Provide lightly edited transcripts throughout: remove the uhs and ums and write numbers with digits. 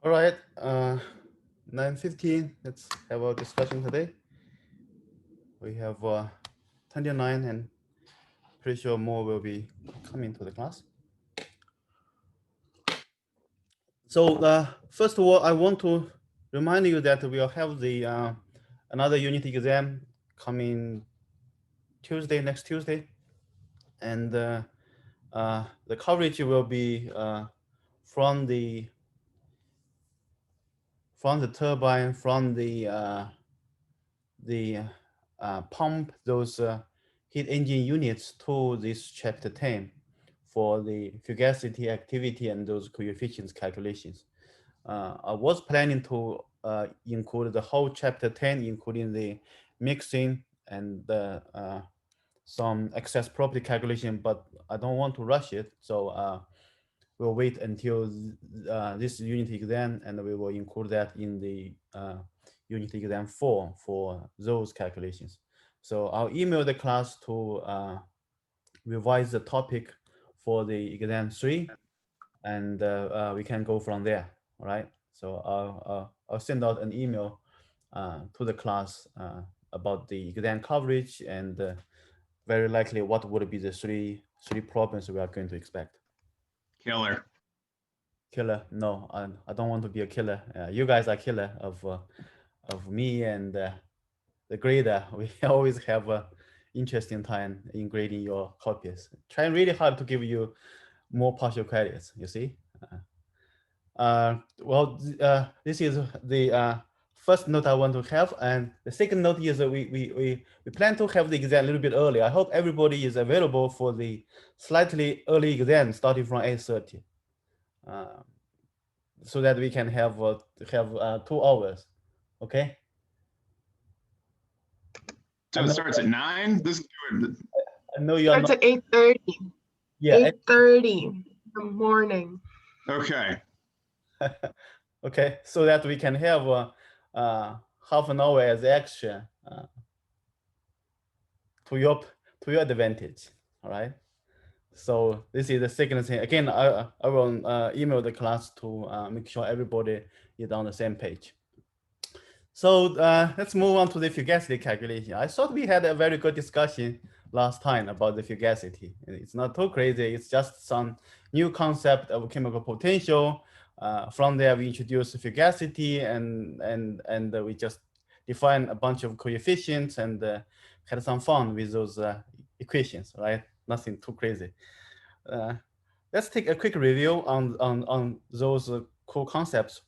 All right, 9:15. Let's have our discussion today. We have 29, and pretty sure more will be coming to the class. So first of all, I want to remind you that we'll have the another unit exam coming Tuesday, next Tuesday, and the coverage will be from the turbine, from the pump those heat engine units to this chapter 10 for the fugacity activity and those coefficients calculations. I was planning to include the whole chapter 10, including the mixing and some excess property calculation, but I don't want to rush it. So we'll wait until this unit exam, and we will include that in the unit exam 4 for those calculations. So I'll email the class to revise the topic for the exam 3, and we can go from there. All right. So I'll send out an email to the class about the exam coverage and very likely what would be the three problems we are going to expect. Killer. Killer? No, I don't want to be a killer. You guys are killer of me and the grader. We always have a interesting time in grading your copies. Trying really hard to give you more partial credits. You see. Well, this is the first note I want to have, and the second note is that we plan to have the exam a little bit early. I hope everybody is available for the slightly early exam starting from 8:30, so that we can have 2 hours. Okay. So it starts at 9. This is good. I know you are Starts not. at 8:30. Yeah. 8:30 in the morning. Okay. Okay, so that we can have half an hour as extra to your advantage. All right. So this is the second thing. Again, I will email the class to make sure everybody is on the same page. So let's move on to the fugacity calculation. I thought we had a very good discussion last time about the fugacity. It's not too crazy. It's just some new concept of chemical potential. From there, we introduced fugacity, and we just define a bunch of coefficients and had some fun with those equations. Right? Nothing too crazy. Let's take a quick review on those cool concepts.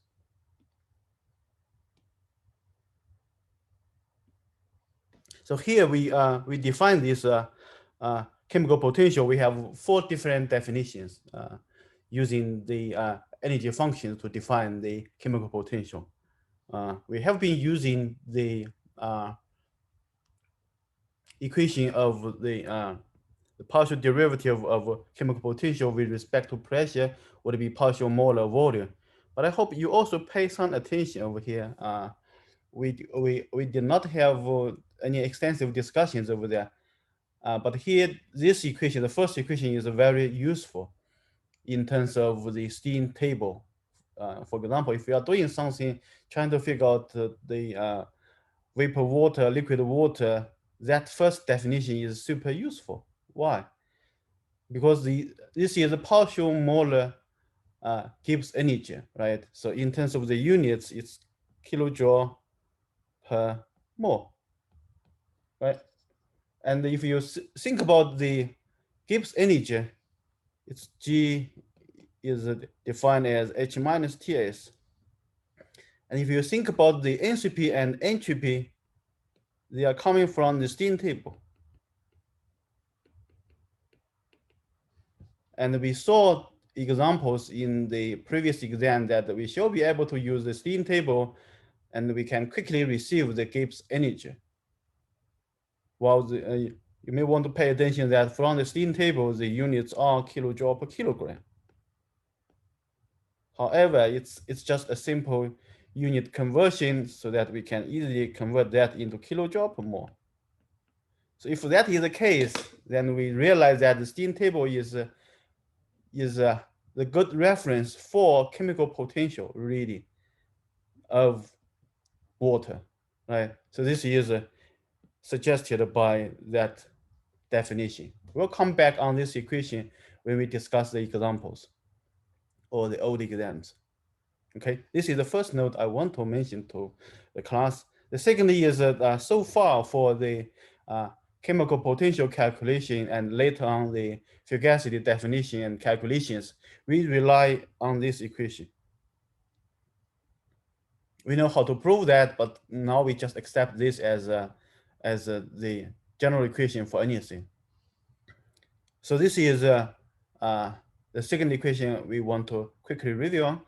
So here we define this chemical potential. We have 4 different definitions using the energy function to define the chemical potential. We have been using the equation of the partial derivative of chemical potential with respect to pressure would be partial molar volume. But I hope you also pay some attention over here. We did not have any extensive discussions over there. But here, this equation, the first equation, is very useful in terms of the steam table. For example, if you are doing something, trying to figure out the vapor water, liquid water, that first definition is super useful. Why? Because this is a partial molar Gibbs energy, right? So in terms of the units, it's kilojoule per mole, right? And if you think about the Gibbs energy, its G is defined as H minus Ts. And if you think about the enthalpy and entropy, they are coming from the steam table. And we saw examples in the previous exam that we should be able to use the steam table, and we can quickly receive the Gibbs energy. While you may want to pay attention that from the steam table, the units are kilojoule per kilogram. However, it's just a simple unit conversion so that we can easily convert that into kilojoule per mole. So if that is the case, then we realize that the steam table is the good reference for chemical potential really of water, right? So this is suggested by that definition. We'll come back on this equation when we discuss the examples or the old exams. Okay, this is the first note I want to mention to the class. The second is that so far for the chemical potential calculation and later on the Fugacity definition and calculations, we rely on this equation. We know how to prove that, but now we just accept this as the general equation for anything. So this is the second equation we want to quickly review on.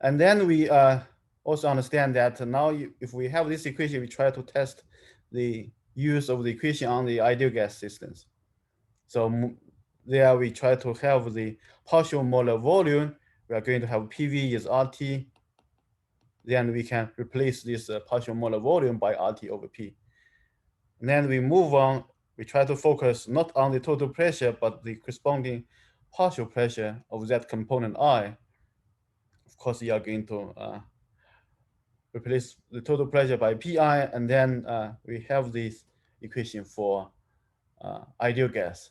And then we also understand that now if we have this equation, we try to test the use of the equation on the ideal gas systems. So there we try to have the partial molar volume. We are going to have PV is RT. Then we can replace this partial molar volume by RT over P. And then we move on. We try to focus not on the total pressure, but the corresponding partial pressure of that component I. Of course, you are going to replace the total pressure by Pi, and then we have this equation for ideal gas.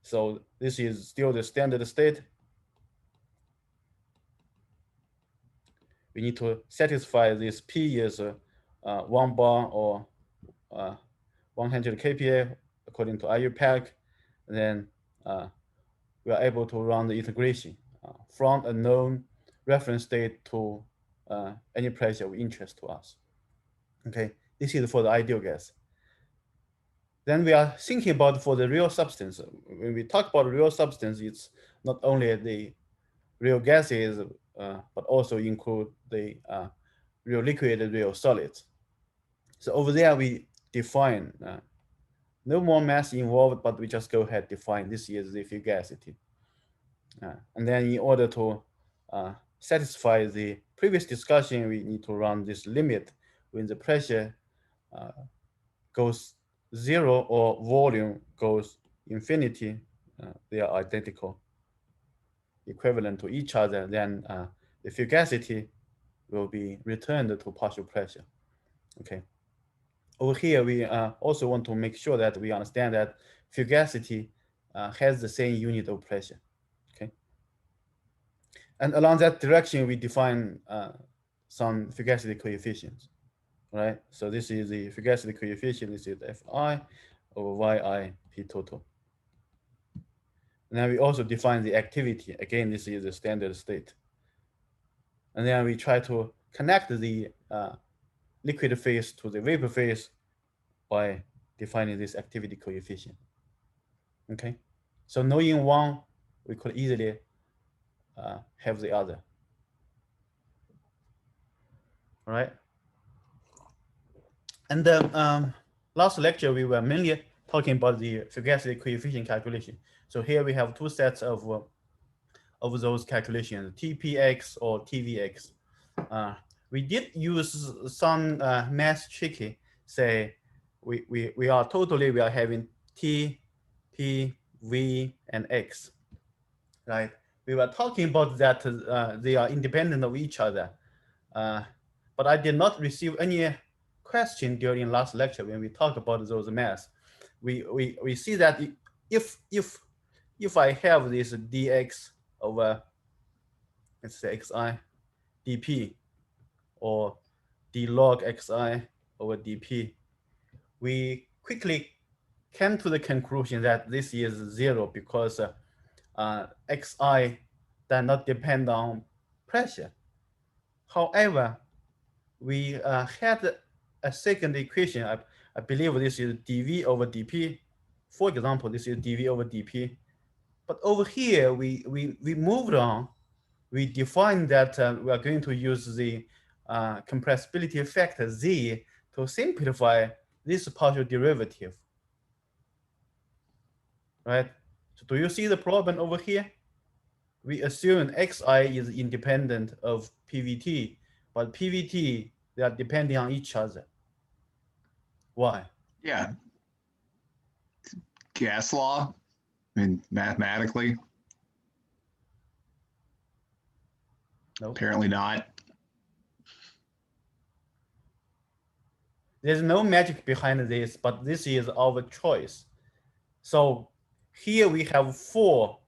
So this is still the standard state. We need to satisfy this P is 1 bar or 100 kPa according to IUPAC. And then we are able to run the integration from a known reference state to any pressure of interest to us. Okay, this is for the ideal gas. Then we are thinking about for the real substance. When we talk about real substance, it's not only the real gases, but also include the real liquid and real solids. So over there we define no more mass involved, but we just go ahead define this is the fugacity. And then in order to satisfy the previous discussion, we need to run this limit when the pressure goes 0 or volume goes infinity. They are identical, equivalent to each other. Then the fugacity will be returned to partial pressure. Okay. Over here, we also want to make sure that we understand that fugacity has the same unit of pressure. Okay. And along that direction, we define some fugacity coefficients, right? So this is the fugacity coefficient. This is Fi over Yi P total. And then we also define the activity. Again, this is the standard state. And then we try to connect the liquid phase to the vapor phase by defining this activity coefficient. Okay, so knowing one, we could easily have the other. All right. And then last lecture, we were mainly talking about the fugacity coefficient calculation. So here we have two sets of those calculations, TPX or TVX. We did use some math tricky, say we are having T, P, V, and X, right? We were talking about that they are independent of each other. But I did not receive any question during last lecture when we talked about those maths. We see that if I have this dx over, let's say xi dp, or d log xi over dp, we quickly came to the conclusion that this is 0 because xi does not depend on pressure. However, we had a second equation. I believe this is dv over dp. For example, this is dv over dp. But over here, we moved on. We defined that we are going to use the compressibility factor z to simplify this partial derivative, right? So do you see the problem over here? We assume xi is independent of pvt, but pvt, they are depending on each other. Why? Yeah. Gas law, I mean, mathematically. No. Apparently not. There's no magic behind this, but this is our choice. So here we have 4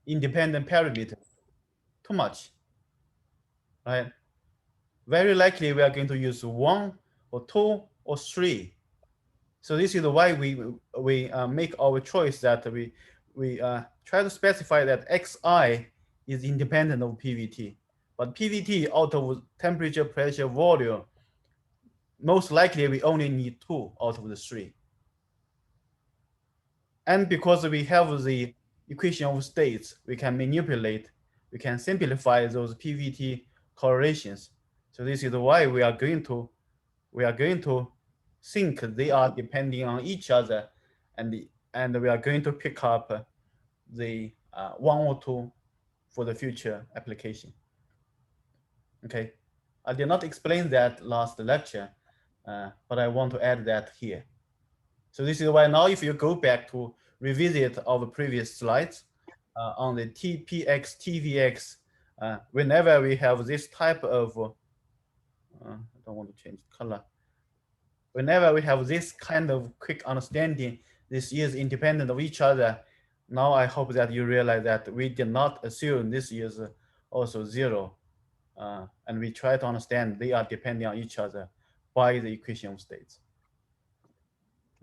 independent parameters. Too much, right? Very likely we are going to use 1 or 2 or 3. So this is why we make our choice that we try to specify that xi is independent of PVT. But PVT out of temperature, pressure, volume, most likely we only need 2 out of the 3. And because we have the equation of states, we can manipulate, we can simplify those PVT correlations. So this is why we are going to think they are depending on each other, and we are going to pick up the 1 or 2 for the future application. Okay, I did not explain that last lecture, but I want to add that here. So this is why now if you go back to revisit our previous slides on the TPX, TVX, whenever we have this type of, I don't want to change color. Whenever we have this kind of quick understanding, this is independent of each other. Now I hope that you realize that we did not assume this is also 0. And we try to understand they are depending on each other by the equation of states.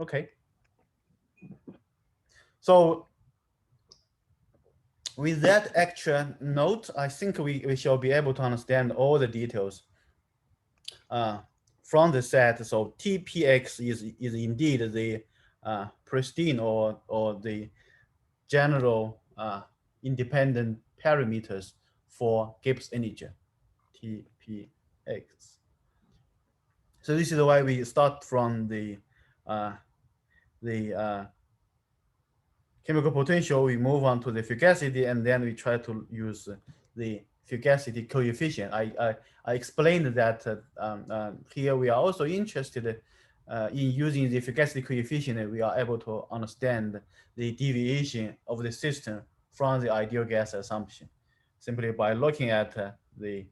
Okay. So with that extra note, I think we shall be able to understand all the details from the set. So TPX is indeed the pristine or the general independent parameters for Gibbs integer, TPX. So this is why we start from the chemical potential, we move on to the fugacity, and then we try to use the fugacity coefficient. I explained that here we are also interested in using the fugacity coefficient. We are able to understand the deviation of the system from the ideal gas assumption simply by looking at the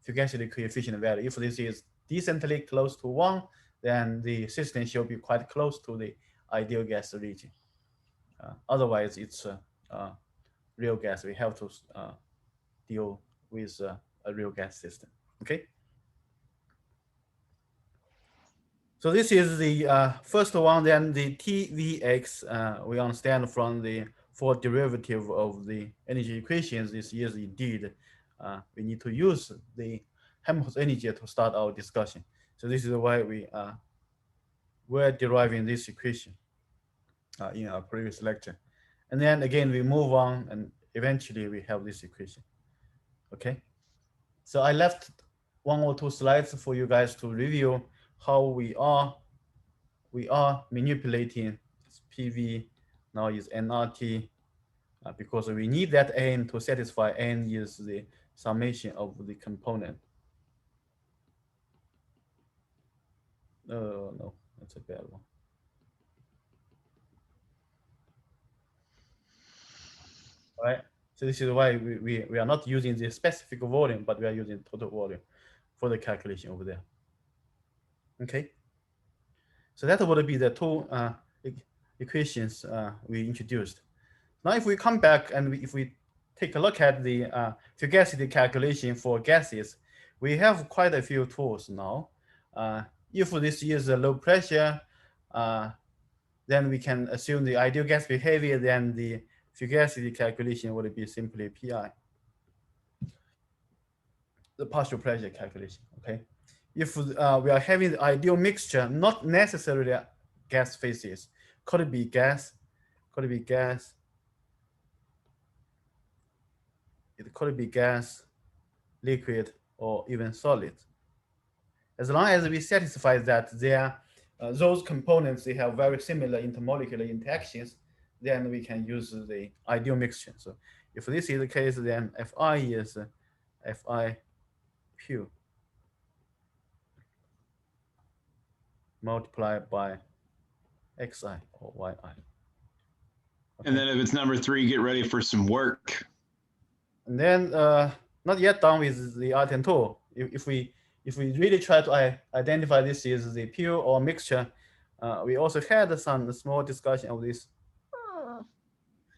fugacity coefficient value. If this is decently close to 1, then the system should be quite close to the ideal gas region. Otherwise, it's real gas. We have to deal with a real gas system. Okay. So this is the first one. Then the TVX. We understand from the fourth derivative of the energy equations. This is indeed we need to use the Helmholtz energy to start our discussion. So this is why we're deriving this equation in our previous lecture. And then again, we move on and eventually we have this equation. Okay. So I left 1 or 2 slides for you guys to review how we are manipulating PV. Now is nRT because we need that n to satisfy n is the summation of the component. No, that's a bad one. All right. So this is why we are not using the specific volume, but we are using total volume for the calculation over there. Okay. So that would be the 2 equations we introduced. Now, if we come back and if we take a look at the fugacity calculation for gases, we have quite a few tools now. If this is a low pressure, then we can assume the ideal gas behavior, then the fugacity calculation would be simply PI, the partial pressure calculation, okay? If we are having the ideal mixture, not necessarily gas phases, could it be gas, could it be gas, it could be gas, liquid, or even solid. As long as we satisfy that those components, they have very similar intermolecular interactions, then we can use the ideal mixture. So if this is the case, then Fi is Fi pure multiplied by Xi or Yi. Okay. And then if it's number 3, get ready for some work. And then not yet done with the item 2. If we really try to identify this is the pure or mixture, we also had some small discussion of this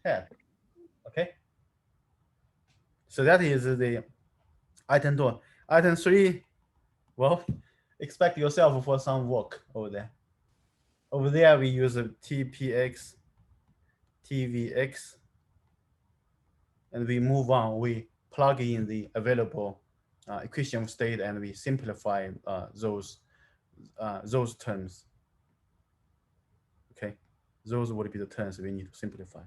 head. Okay. So that is the item 2. Item 3, well, expect yourself for some work over there. Over there, we use TPX, TVX, and we move on. We plug in the available equation of state, and we simplify those terms. Okay, those would be the terms we need to simplify.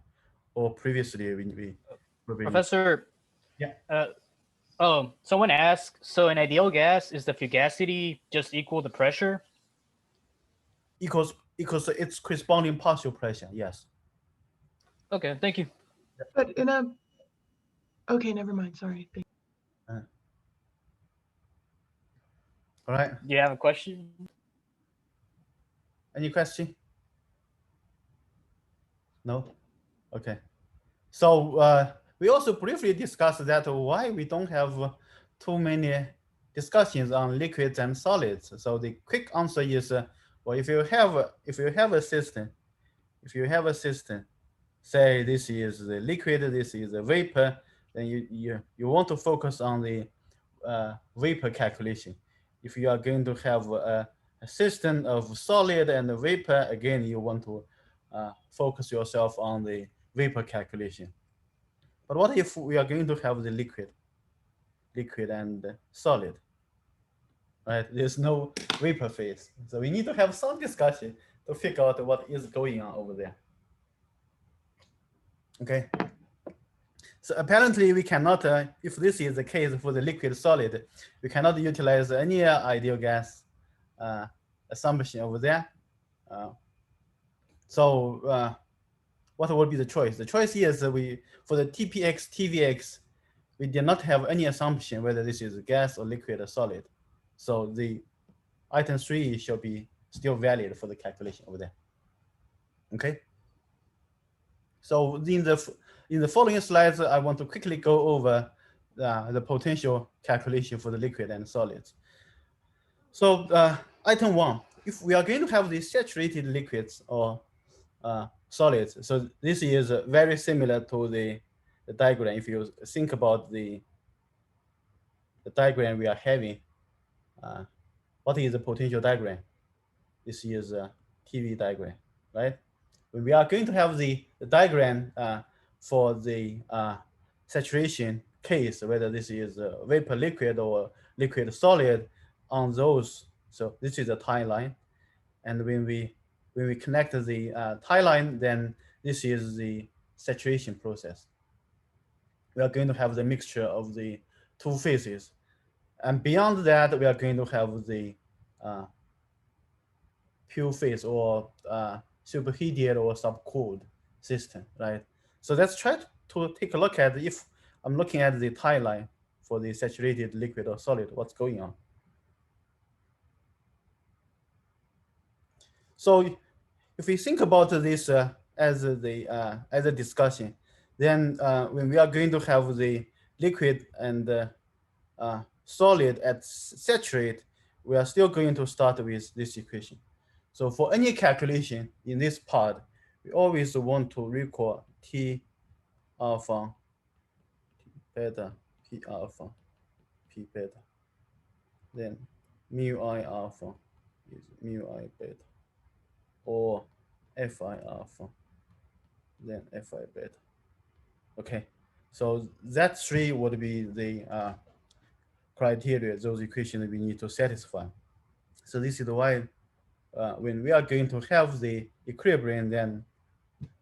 Or previously, we Professor. Yeah. Someone asked, so in ideal gas, is the fugacity just equal to pressure? equals its corresponding partial pressure. Yes. Okay, thank you. But in a, okay, never mind. Sorry. All right. Do you have a question? Any question? No? Okay. So we also briefly discussed that why we don't have too many discussions on liquids and solids. So the quick answer is, well, if you have a system, say this is the liquid, this is a vapor, then you want to focus on the vapor calculation. If you are going to have a system of solid and vapor, again, you want to focus yourself on the vapor calculation. But what if we are going to have the liquid and solid, right? There's no vapor phase. So we need to have some discussion to figure out what is going on over there. Okay. So apparently we cannot, if this is the case for the liquid solid, we cannot utilize any ideal gas assumption over there. So what would be the choice? The choice here is for the TPX, TVX, we did not have any assumption whether this is gas or liquid or solid. So the item 3 shall be still valid for the calculation over there. Okay. So in the following slides, I want to quickly go over the potential calculation for the liquid and solids. So item 1, if we are going to have the saturated liquids or solids, so this is very similar to the diagram. If you think about the diagram we are having, what is the potential diagram? This is a TV diagram, right? When we are going to have the diagram for the saturation case, whether this is vapor liquid or liquid solid on those. So this is a tie line. And when we connect the tie line, then this is the saturation process. We are going to have the mixture of the two phases. And beyond that, we are going to have the pure phase or superheated or subcooled system, right? So let's try to take a look at, if I'm looking at the tie line for the saturated liquid or solid, what's going on. So if we think about this as a discussion, then when we are going to have the liquid and solid at saturate, we are still going to start with this equation. So for any calculation in this part, we always want to recall T alpha, T beta, P alpha, P beta. Then mu I alpha is mu I beta, or Fi alpha, then Fi beta. Okay, so that 3 would be the criteria, those equations we need to satisfy. So this is why when we are going to have the equilibrium, then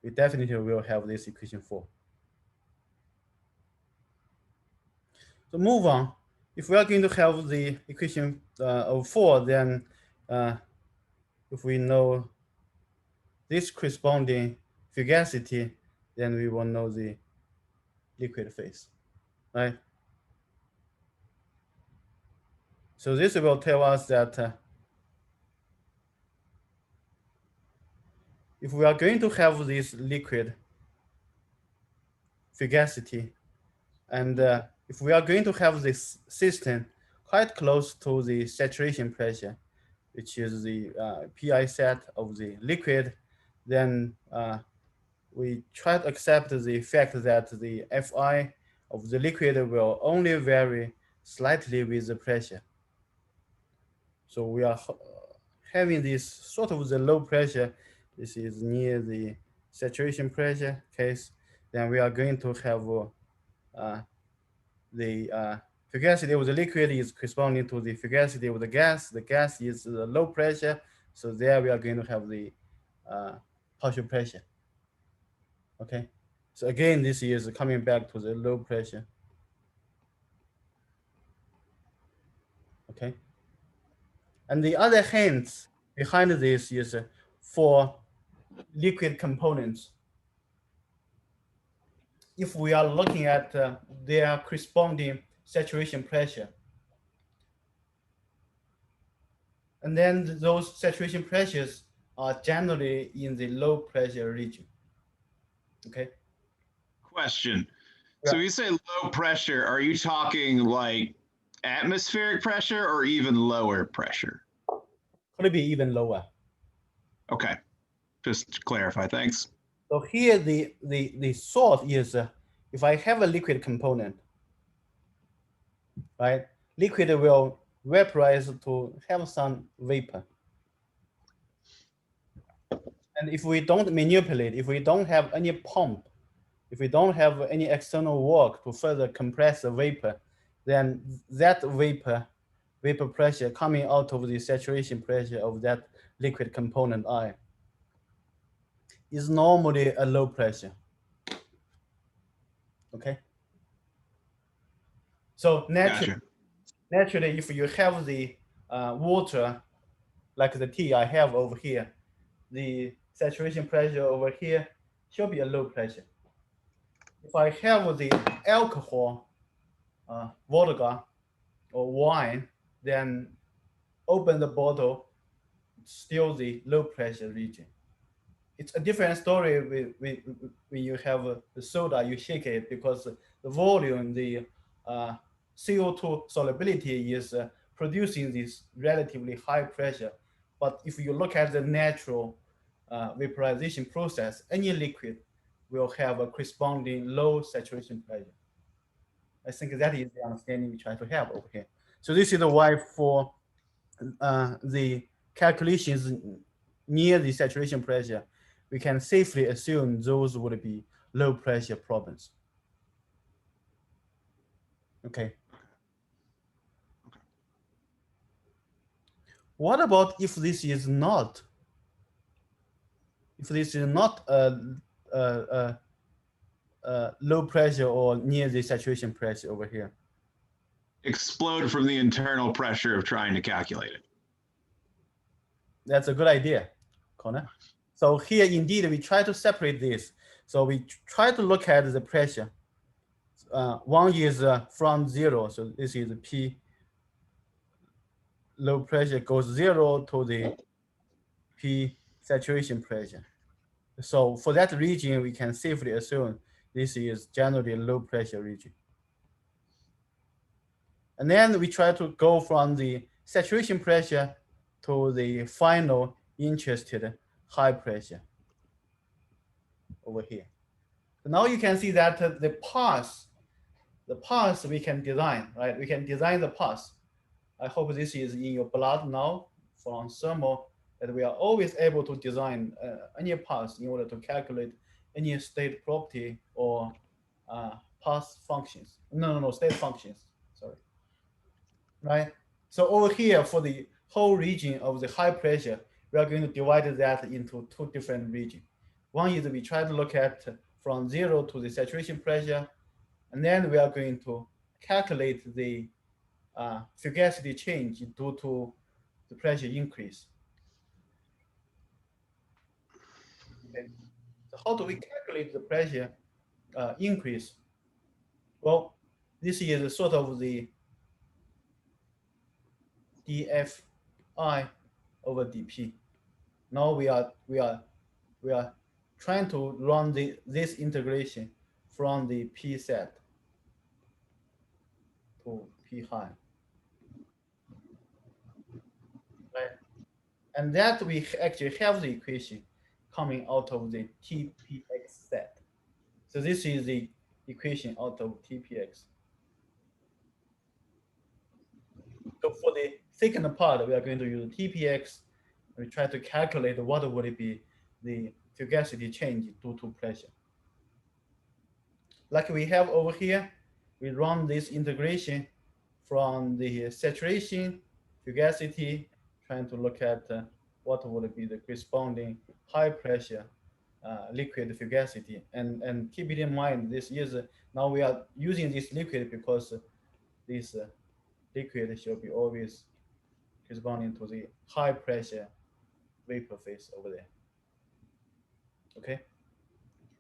we definitely will have this equation 4. So move on. If we are going to have the equation of 4, then if we know this corresponding fugacity, then we will know the liquid phase, right? So this will tell us that if we are going to have this liquid fugacity And if we are going to have this system quite close to the saturation pressure, which is the pi set of the liquid, then we try to accept the fact that the Fi of the liquid will only vary slightly with the pressure. So we are having this sort of the low pressure. This is near the saturation pressure case. Then we are going to have the fugacity of the liquid is corresponding to the fugacity of the gas. The gas is low pressure. So there we are going to have the partial pressure. Okay. So again, this is coming back to the low pressure. Okay. And the other hint behind this is for liquid components. If we are looking at their corresponding saturation pressure, and then those saturation pressures are generally in the low pressure region. Okay. Question. So Yeah. you say low pressure, are you talking like atmospheric pressure or even lower pressure? Could be even lower. Okay, just to clarify, thanks. So here the thought is if I have a liquid component, right? Liquid will vaporize to have some vapor. And if we don't manipulate, if we don't have any pump, if we don't have any external work to further compress the vapor, then that vapor pressure coming out of the saturation pressure of that liquid component I is normally a low pressure. Okay. So naturally, Gotcha. if you have the water like the tea I have over here, the saturation pressure over here should be a low pressure. If I have the alcohol, vodka or wine, then open the bottle, still the low pressure region. It's a different story when you have the soda, you shake it because the volume, the CO2 solubility is producing this relatively high pressure. But if you look at the natural vaporization process, any liquid will have a corresponding low saturation pressure. I think that is the understanding we try to have over here. So this is why for the calculations near the saturation pressure, we can safely assume those would be low pressure problems. Okay. What about if this is not? If this is not a low pressure or near the saturation pressure over here? Explode from the internal pressure of trying to calculate it. That's a good idea, Connor. So here, indeed, we try to separate this. So we try to look at the pressure. One is from 0. So this is P. Low pressure goes 0 to the P saturation pressure. So for that region, we can safely assume this is generally low pressure region. And then we try to go from the saturation pressure to the final interested high pressure over here. So now you can see that the path we can design, right? We can design the path. I hope this is in your blood now from thermal, that we are always able to design any path in order to calculate any state property or path functions. No, state functions, sorry. Right? So over here for the whole region of the high pressure, we are going to divide that into two different regions. One is we try to look at from 0 to the saturation pressure, and then we are going to calculate the fugacity change due to the pressure increase. Okay. So how do we calculate the pressure increase? Well, this is sort of the dFi over dP. Now we are trying to run this integration from the P set. to P high. Right? And that we actually have the equation coming out of the TPX set. So this is the equation out of TPX. So for the second part, we are going to use TPX. We try to calculate what would it be the fugacity change due to pressure. Like we have over here, we run this integration from the saturation, fugacity, trying to look at what would be the corresponding high pressure liquid fugacity. And keep it in mind, this is now we are using this liquid because this liquid should be always corresponding to the high pressure vapor phase over there. Okay.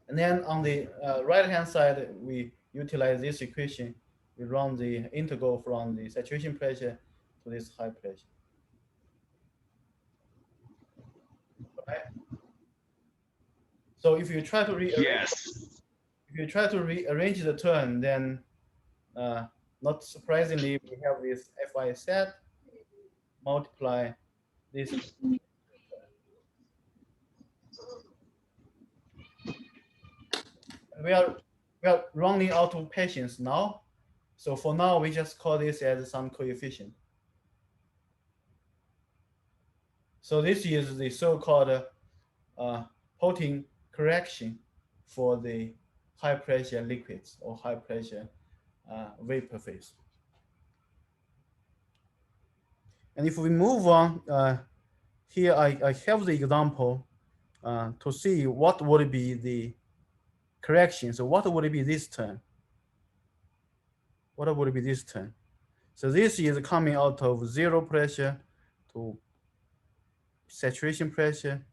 And then on the right hand side, we utilize this equation. We run the integral from the saturation pressure to this high pressure. Right? So if you try to rearrange the term, then not surprisingly, we have this Fi set multiply this. We are running out of patience now. So for now, we just call this as some coefficient. So this is the so-called Poynting correction for the high pressure liquids or high pressure vapor phase. And if we move on, here I have the example to see what would be the correction. So what would be this term? What would be this term? So this is coming out of zero pressure to saturation pressure.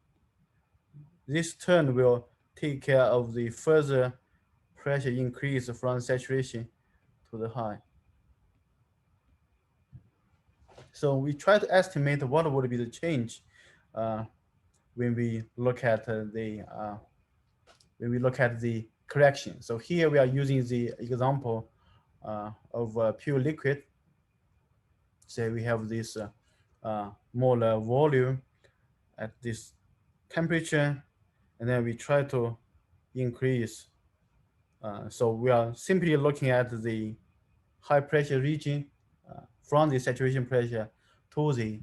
This term will take care of the further pressure increase from saturation to the high. So we try to estimate what would be the change when we look at the correction. So here we are using the example of pure liquid. Say we have this molar volume at this temperature, and then we try to increase. So we are simply looking at the high pressure region from the saturation pressure to the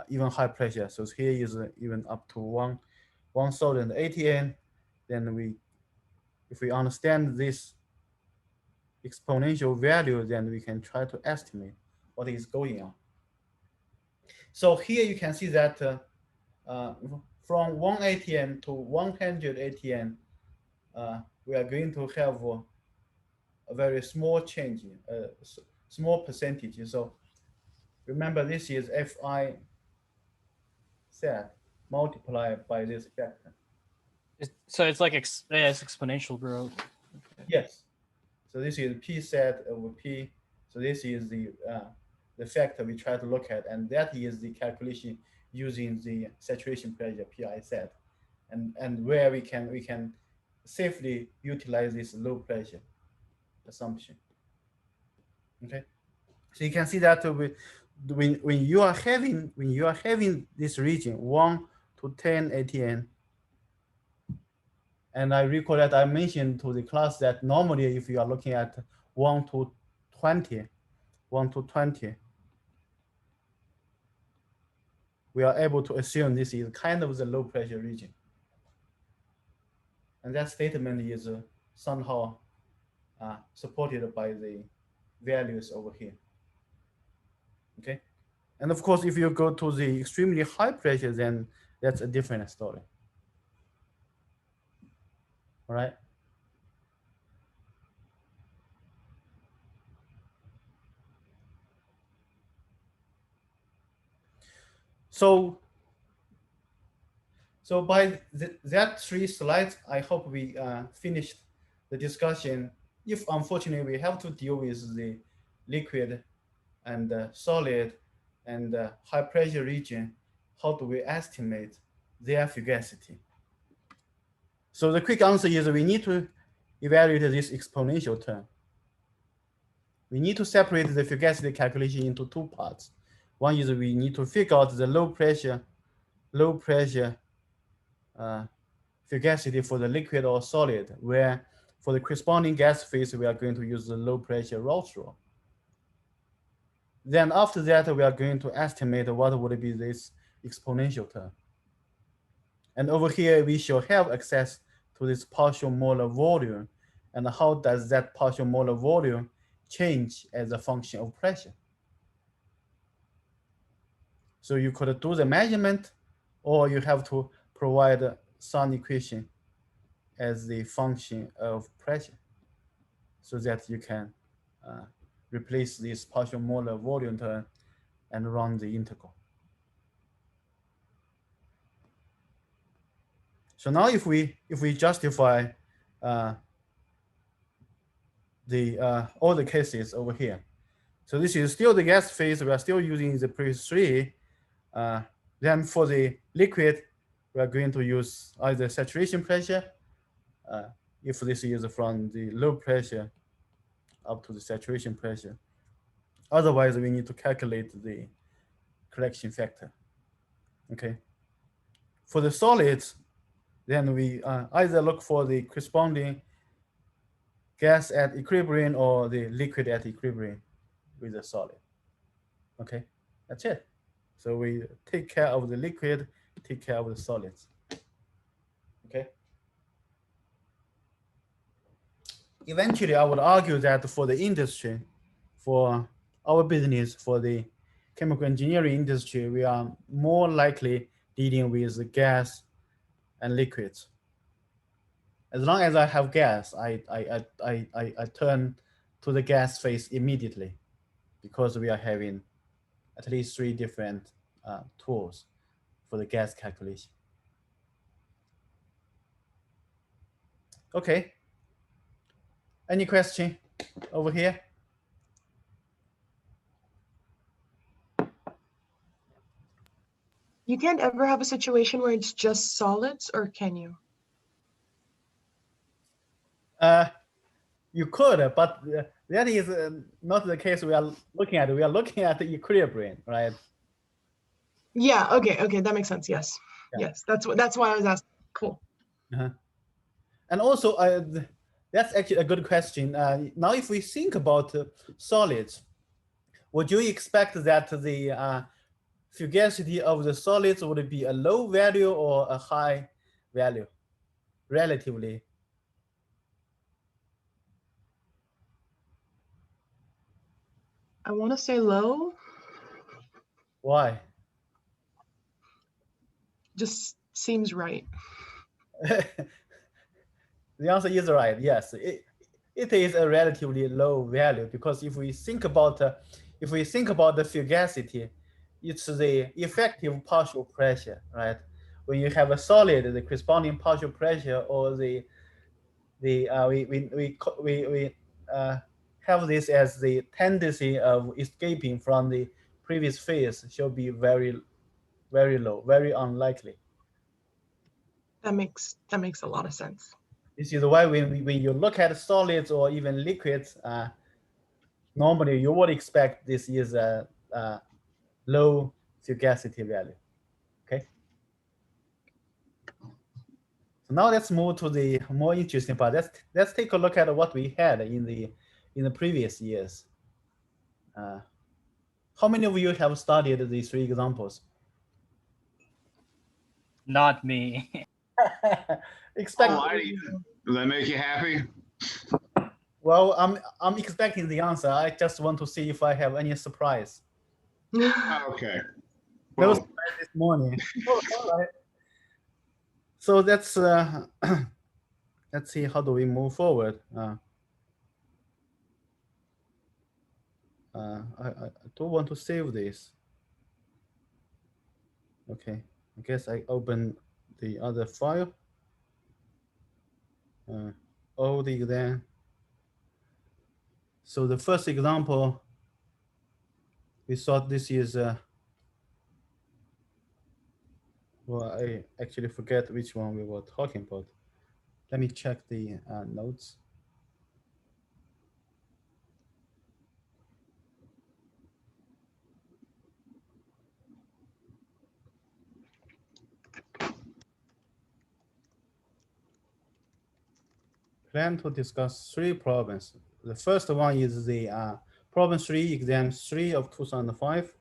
even high pressure. So here is even up to 1000 atm. Then if we understand this exponential value, then we can try to estimate what is going on. So here you can see that from 1 atm to 100 atm, we are going to have a very small change, small percentage. So remember, this is Fi set multiplied by this factor. So it's like it's exponential growth. Yes. So this is P set over P. So this is the factor we try to look at, and that is the calculation using the saturation pressure Pi set, and where we can safely utilize this low pressure assumption. Okay. So you can see that when you are having this region 1 to 10 atm, and I recall that I mentioned to the class that normally if you are looking at 1 to 20, we are able to assume this is kind of the low pressure region. And that statement is somehow supported by the values over here. Okay. And of course, if you go to the extremely high pressure, then that's a different story. All right. So by that 3 slides, I hope we finished the discussion. If unfortunately we have to deal with the liquid and solid and high pressure region, how do we estimate their fugacity? So the quick answer is we need to evaluate this exponential term. we need to separate the Fugacity calculation into two parts. One is we need to figure out the low pressure Fugacity for the liquid or solid, where for the corresponding gas phase, we are going to use the low pressure Rolle's law. Then after that, we are going to estimate what would be this exponential term. And over here, we shall have access to this partial molar volume. And how does that partial molar volume change as a function of pressure? So you could do the measurement, or you have to provide some equation as the function of pressure, so that you can replace this partial molar volume term and run the integral. So now if we justify all the cases over here, so this is still the gas phase, we are still using the previous three. Then for the liquid, we are going to use either saturation pressure, if this is from the low pressure up to the saturation pressure. Otherwise, we need to calculate the correction factor. Okay. For the solids, then we either look for the corresponding gas at equilibrium or the liquid at equilibrium with the solid. Okay, that's it. So we take care of the liquid, take care of the solids. Okay. Eventually, I would argue that for the industry, for our business, for the chemical engineering industry, we are more likely dealing with gas and liquids. As long as I have gas, I turn to the gas phase immediately, because we are having at least three different tools for the gas calculation. Okay. Any question over here? You can't ever have a situation where it's just solids, or can you? You could, but that is not the case we are looking at. We are looking at the equilibrium, right? Yeah. Okay. That makes sense. Yes. Yeah. Yes. That's why I was asking. Cool. And also, that's actually a good question. Now, if we think about solids, would you expect that the fugacity of the solids would be a low value or a high value, relatively? I want to say low. Why? Just seems right. The answer is right. Yes, it is a relatively low value, because if we think about the fugacity, it's the effective partial pressure, right? When you have a solid, the corresponding partial pressure, or we have this as the tendency of escaping from the previous phase should be very, very low, very unlikely. That makes a lot of sense. This is why when you look at solids or even liquids, normally you would expect this is a low fugacity value. Okay. So now let's move to the more interesting part. Let's take a look at what we had in the previous years. How many of you have studied these three examples? Not me. Expect. Oh, why do you, does that make you happy? Well, I'm expecting the answer. I just want to see if I have any surprise. Okay. No Well, surprise this morning. Oh, all right. So that's let's see, how do we move forward? I don't want to save this. Okay, I guess I open the other file. All the then. So the first example, we thought this is well, I actually forget which one we were talking about. Let me check the notes. plan to discuss 3 problems. The first one is the problem 3, exam 3 of 2005.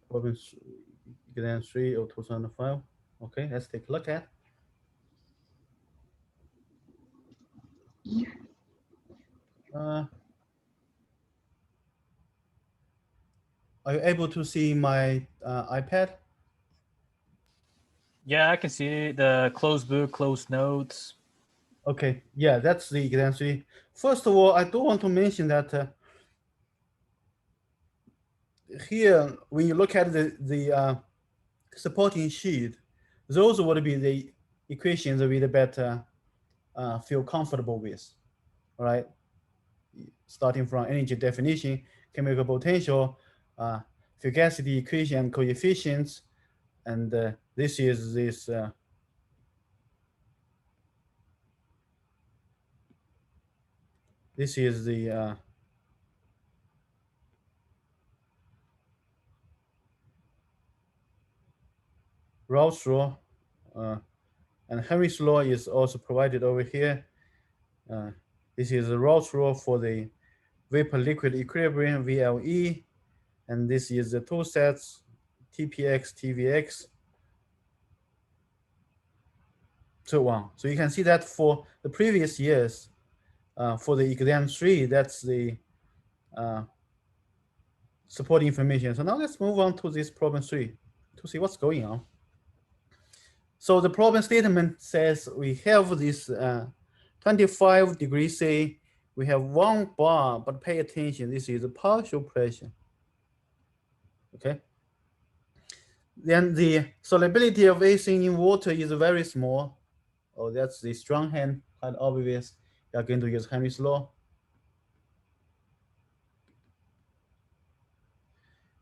Problem exam 3 of 2005. Okay, let's take a look at. Are you able to see my iPad? Yeah, I can see the closed book, closed notes. Okay, yeah, that's the exam 3. First of all, I do want to mention that here, when you look at the supporting sheet, those would be the equations that we'd better feel comfortable with, all right? Starting from energy definition, chemical potential, Fugacity equation, coefficients, and this is this this is the Rawls law, and Henry's law is also provided over here. This is the Rawls law for the vapor liquid equilibrium, VLE, and this is the two sets, TPX, TVX, so on. So you can see that for the previous years, for the exam 3, that's the supporting information. So now let's move on to this problem 3 to see what's going on. So the problem statement says we have this 25 degrees C, we have 1 bar, but pay attention, this is a partial pressure. Okay. Then the solubility of AC in water is very small. Oh, that's the strong hand, quite obvious. You are going to use Henry's law.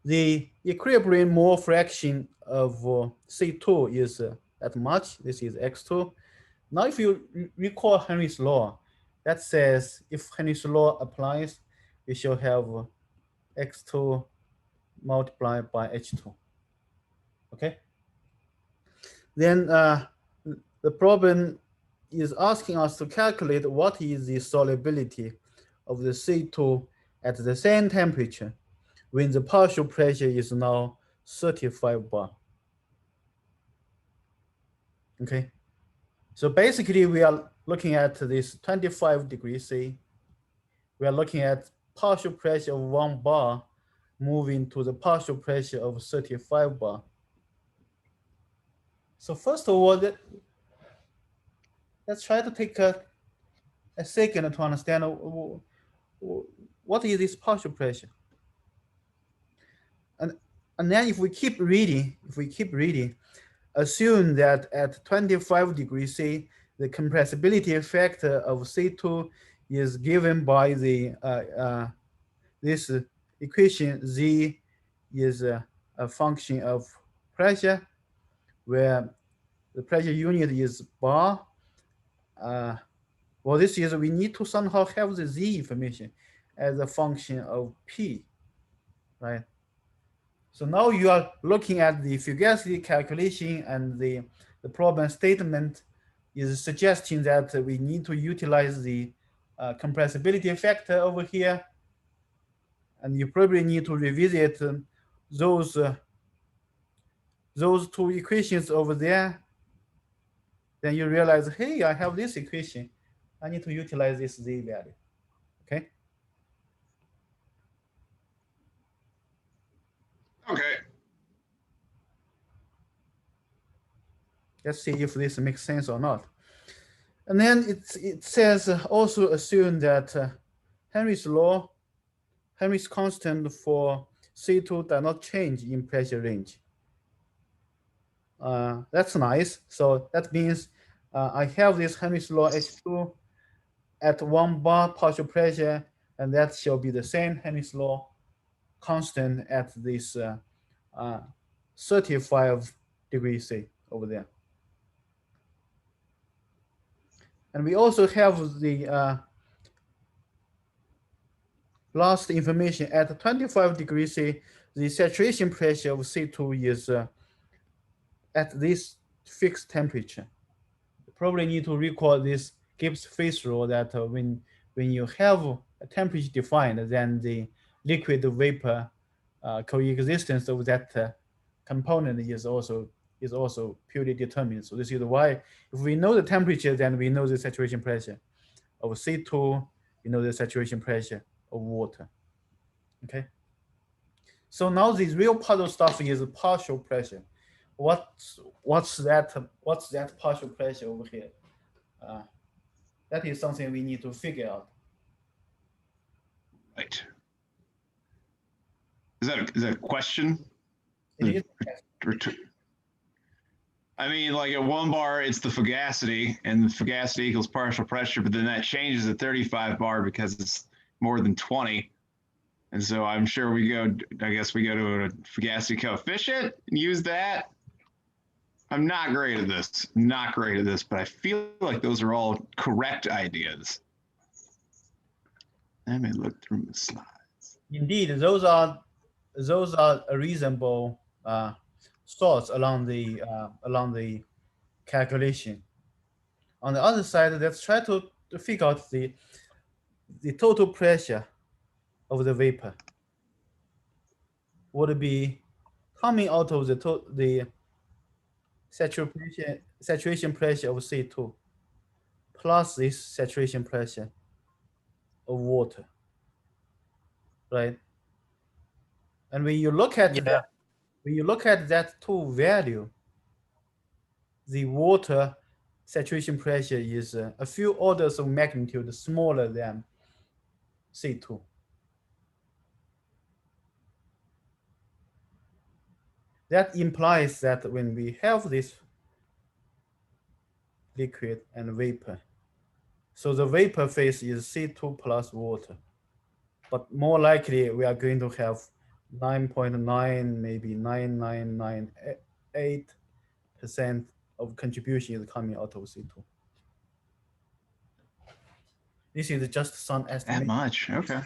The equilibrium mole fraction of C2 is that much. This is X2. Now, if you recall Henry's law, that says if Henry's law applies, we shall have X2 multiplied by H2. Okay. Then the problem is asking us to calculate what is the solubility of the C2 at the same temperature when the partial pressure is now 35 bar. Okay, so basically we are looking at this 25 degrees C. We are looking at partial pressure of 1 bar moving to the partial pressure of 35 bar. So first of all, let's try to take a second to understand what is this partial pressure. And then if we keep reading, assume that at 25 degrees C, the compressibility factor of C2 is given by the this equation Z is a function of pressure, where the pressure unit is bar. Well, this is we need to somehow have the Z information as a function of P, right? So now you are looking at the Fugacity calculation, and the problem statement is suggesting that we need to utilize the compressibility factor over here. And you probably need to revisit those two equations over there. Then you realize, hey, I have this equation. I need to utilize this Z value, okay? Okay. Let's see if this makes sense or not. And then it says also assume that Henry's law, Henry's constant for C2 does not change in pressure range. That's nice. So that means I have this Henry's law H2 at 1 bar partial pressure, and that shall be the same Henry's law constant at this 35 degrees C over there. And we also have the last information at 25 degrees C, the saturation pressure of C2 is at this fixed temperature. You probably need to recall this Gibbs phase rule that when you have a temperature defined, then the liquid vapor coexistence of that component is also purely determined. So this is why if we know the temperature, then we know the saturation pressure of C2, you know the saturation pressure of water. Okay. So now the real puzzle stuff is partial pressure. What's that partial pressure over here? That is something we need to figure out. Right. Is that a question? It is. I mean, like at 1 bar, it's the fugacity, and the fugacity equals partial pressure, but then that changes at 35 bar because it's more than 20. And so I'm sure we go to a fugacity coefficient and use that. I'm not great at this, but I feel like those are all correct ideas. Let me look through my slides. Indeed, those are a reasonable thoughts along the calculation. On the other side, let's try to figure out the total pressure of the vapor would be coming out of the saturation pressure of C2 plus this saturation pressure of water, right? And when you look at that two value, the water saturation pressure is a few orders of magnitude smaller than C2. That implies that when we have this liquid and vapor, so the vapor phase is C2 plus water, but more likely we are going to have 9.9, maybe 9998% of contribution is coming out of C2. This is just some estimate. That much, okay.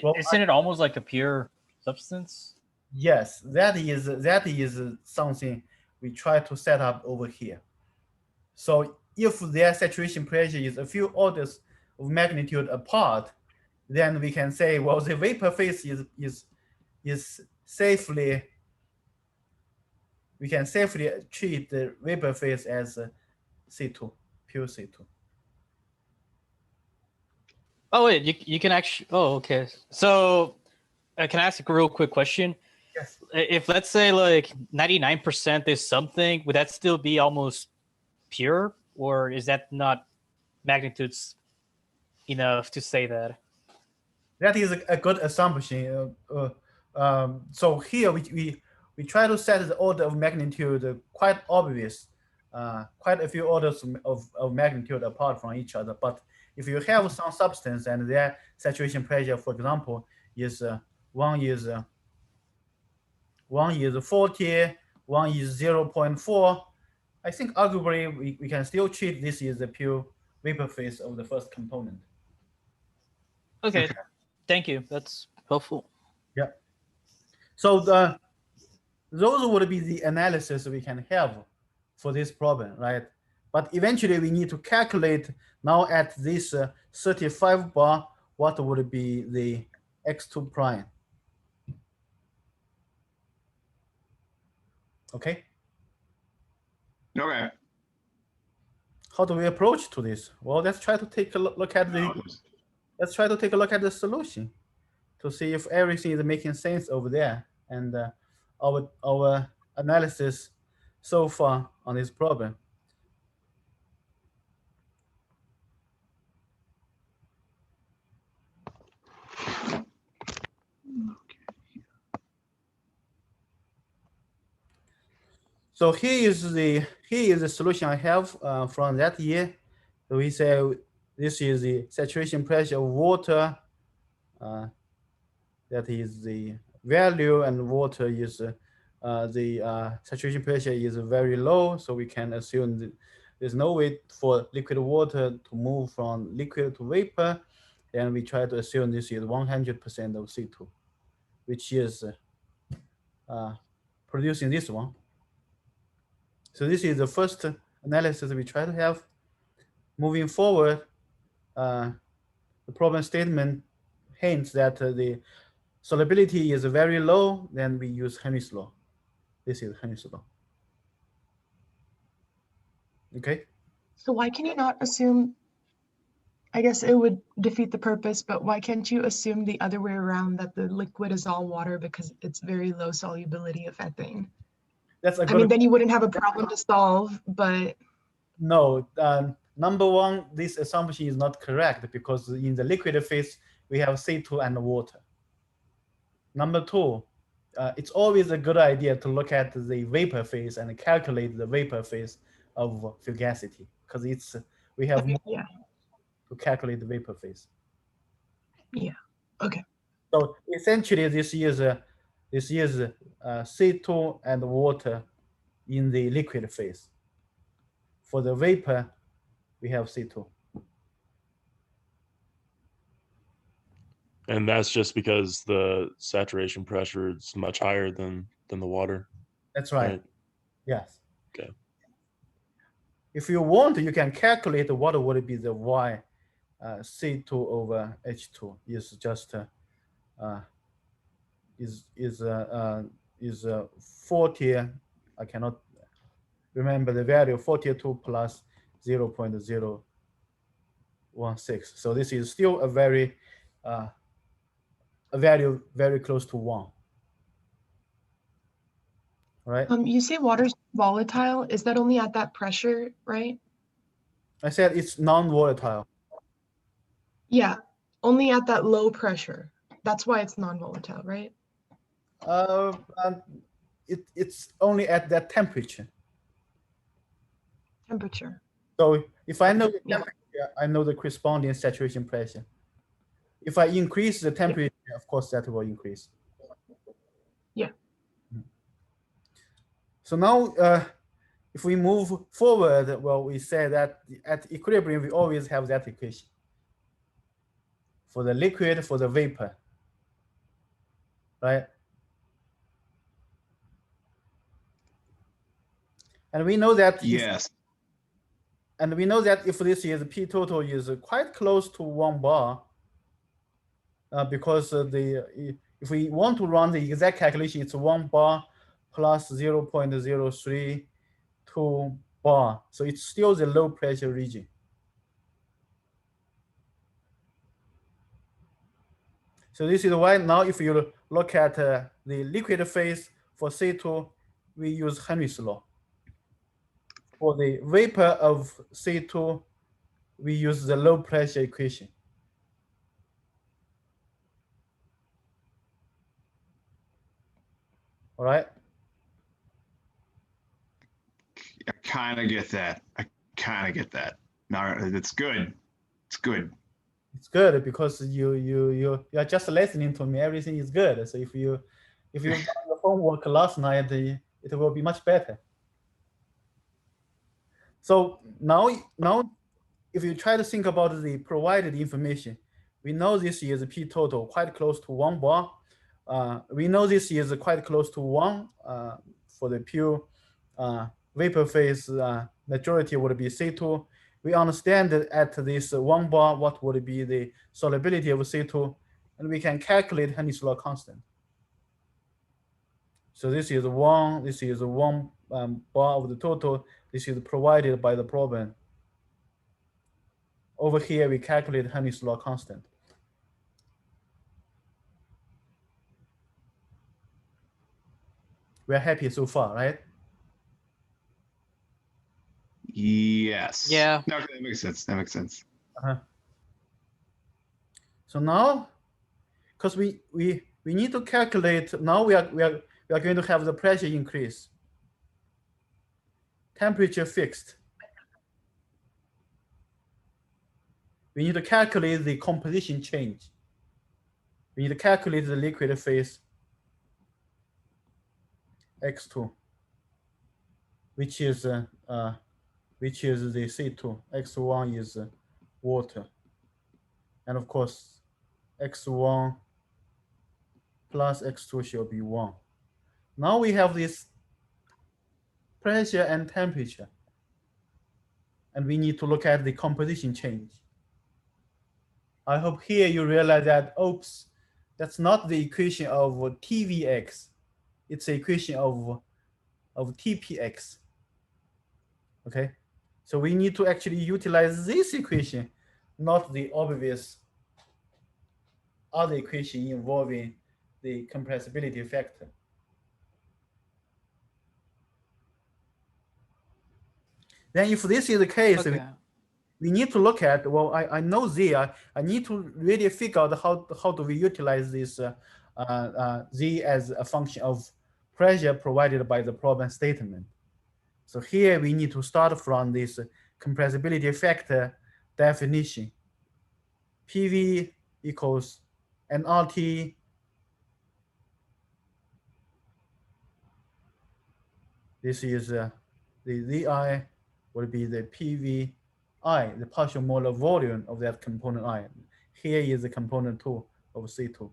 Well, Isn't it almost like a pure substance? Yes, that is something we try to set up over here. So if their saturation pressure is a few orders of magnitude apart, then we can say, well, the vapor phase is safely, we can safely treat the vapor phase as C2, pure C2. Oh wait, you can actually. Oh, okay. So, can I ask a real quick question? Yes. If let's say like 99% is something, would that still be almost pure, or is that not magnitudes enough to say that? That is a good assumption. So here we try to set the order of magnitude quite obvious, quite a few orders of magnitude apart from each other. But if you have some substance and their saturation pressure, for example, is one is 40, one is 0.4, I think arguably we can still treat this as the pure vapor phase of the first component. Okay. Thank you. That's helpful. Yeah. So those would be the analysis we can have for this problem, right? But eventually we need to calculate now at this 35 bar, what would be the x2 prime. Okay. Okay. How do we approach to this? Well, let's try to take a look at the solution to see if everything is making sense over there, and our analysis so far on this problem. So here is the solution I have from that year. So we say this is the saturation pressure of water. That is the value, and water is the saturation pressure is very low. So we can assume that there's no way for liquid water to move from liquid to vapor. And we try to assume this is 100% of C2, which is producing this one. So this is the first analysis we try to have. moving forward, the problem statement hints that the solubility is very low, then we use Henry's law. This is Henry's law. Okay. So why can you not assume, I guess it would defeat the purpose, but why can't you assume the other way around, that the liquid is all water because it's very low solubility of ethane? That's a I good. mean, then you wouldn't have a problem to solve, but No, number one, this assumption is not correct because in the liquid phase, we have C2 and water. Number two, it's always a good idea to look at the vapor phase and calculate the vapor phase of fugacity because we have more yeah, to calculate the vapor phase. yeah, okay. So essentially, this is C2 and water in the liquid phase. For the vapor, we have C2. And that's just because the saturation pressure is much higher than the water. That's right. Right. Yes. Okay. If you want, you can calculate what would be the Y C2 over H2 is just is 40. I cannot remember the value. 42 plus 0.016. So this is still a very a value very close to 1. Right? You say water's volatile. Is that only at that pressure, right? I said it's non-volatile. Yeah, only at that low pressure. That's why it's non-volatile, right? It's only at that temperature. Temperature. So if I know the Yeah. temperature, I know the corresponding saturation pressure. If I increase the temperature, of course, that will increase. Yeah. So now, if we move forward, well, we say that at equilibrium, we always have that equation for the liquid, for the vapor, right? And we know that Yes. and we know that if this is P total is quite close to 1 bar, because if we want to run the exact calculation, it's 1 bar plus 0.032 bar. So it's still the low pressure region. So this is why now if you look at the liquid phase for C2, we use Henry's law. For the vapor of C2, we use the low pressure equation. All right. I kind of get that. No, it's good. It's good. It's good because you are just listening to me. Everything is good. So if you've done your homework last night, it will be much better. So now if you try to think about the provided information, we know this is P total quite close to 1 bar. We know this is quite close to 1 for the pure vapor phase. Majority would be C2. We understand that at this 1 bar, what would be the solubility of C2, and we can calculate Henry's law constant. So this is 1. This is 1 bar of the total. This is provided by the problem. Over here, we calculate Henry's law constant. We're happy so far, right? Yes. Yeah. No, that makes sense. That makes sense. So now, because we need to calculate, now we are going to have the pressure increase, temperature fixed. We need to calculate the composition change. We need to calculate the liquid phase X2, which is the C2. X1 is water, and of course, X1 plus X2 shall be 1. Now we have this pressure and temperature. and we need to look at the composition change. I hope here you realize that, oops, that's not the equation of TVX. It's the equation of TPX. Okay, so we need to actually utilize this equation, not the obvious other equation involving the compressibility factor. Then if this is the case, Okay. we need to look at, well, I know Z, I need to really figure out how do we utilize this Z as a function of pressure provided by the problem statement. So here we need to start from this compressibility factor definition. PV equals nRT this is the Zi will be the PVI, the partial molar volume of that component I. Here is the component 2 of C2.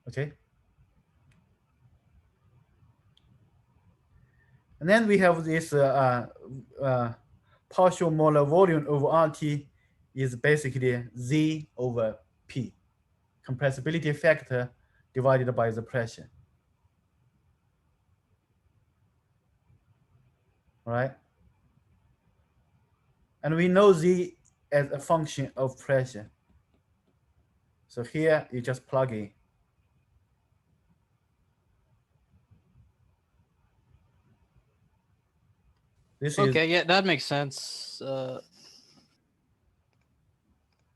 Okay. And then we have this partial molar volume over RT is basically Z over P, compressibility factor divided by the pressure. All right. And we know Z as a function of pressure. So here you just plug in. This Okay, is yeah, that makes sense.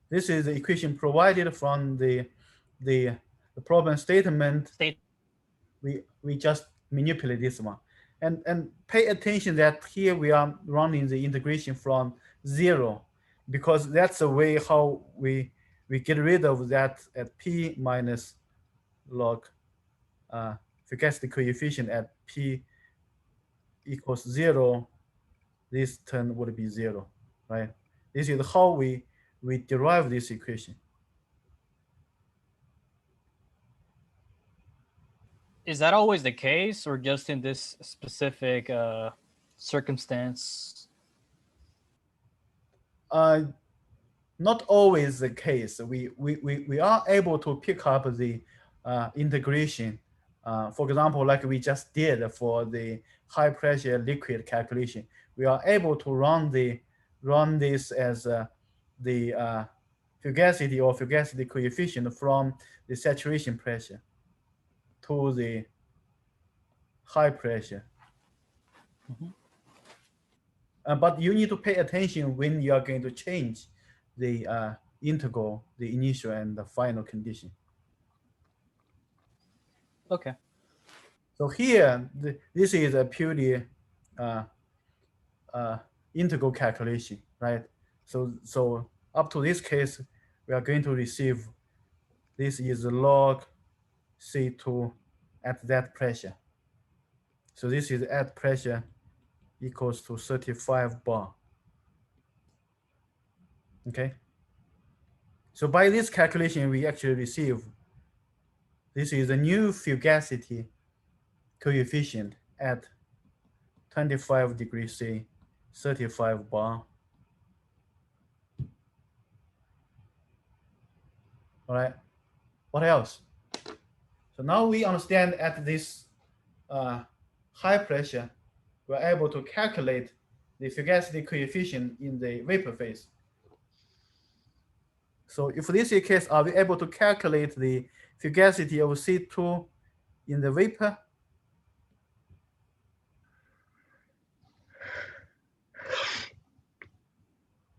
this is the equation provided from the problem statement. We just manipulate this one, and pay attention that here we are running the integration from 0, because that's the way how we get rid of that at P minus log Fugacity coefficient at P equals 0. This term would be 0, right? This is how we derive this equation. Is that always the case, or just in this specific circumstance? Not always the case. We are able to pick up the integration. For example, like we just did for the high pressure liquid calculation, we are able to run this as the fugacity or fugacity coefficient from the saturation pressure to the high pressure. But you need to pay attention when you are going to change the integral, the initial and the final condition. Okay. So here, this is a purely integral calculation, right? So up to this case, we are going to receive, this is log C2 at that pressure. So this is at pressure equals to 35 bar. Okay. So by this calculation, we actually receive, this is a new fugacity coefficient at 25 degrees C, 35 bar. All right, what else? So now we understand at this high pressure, we're able to calculate the fugacity coefficient in the vapor phase. So if this is the case, are we able to calculate the fugacity of C2 in the vapor?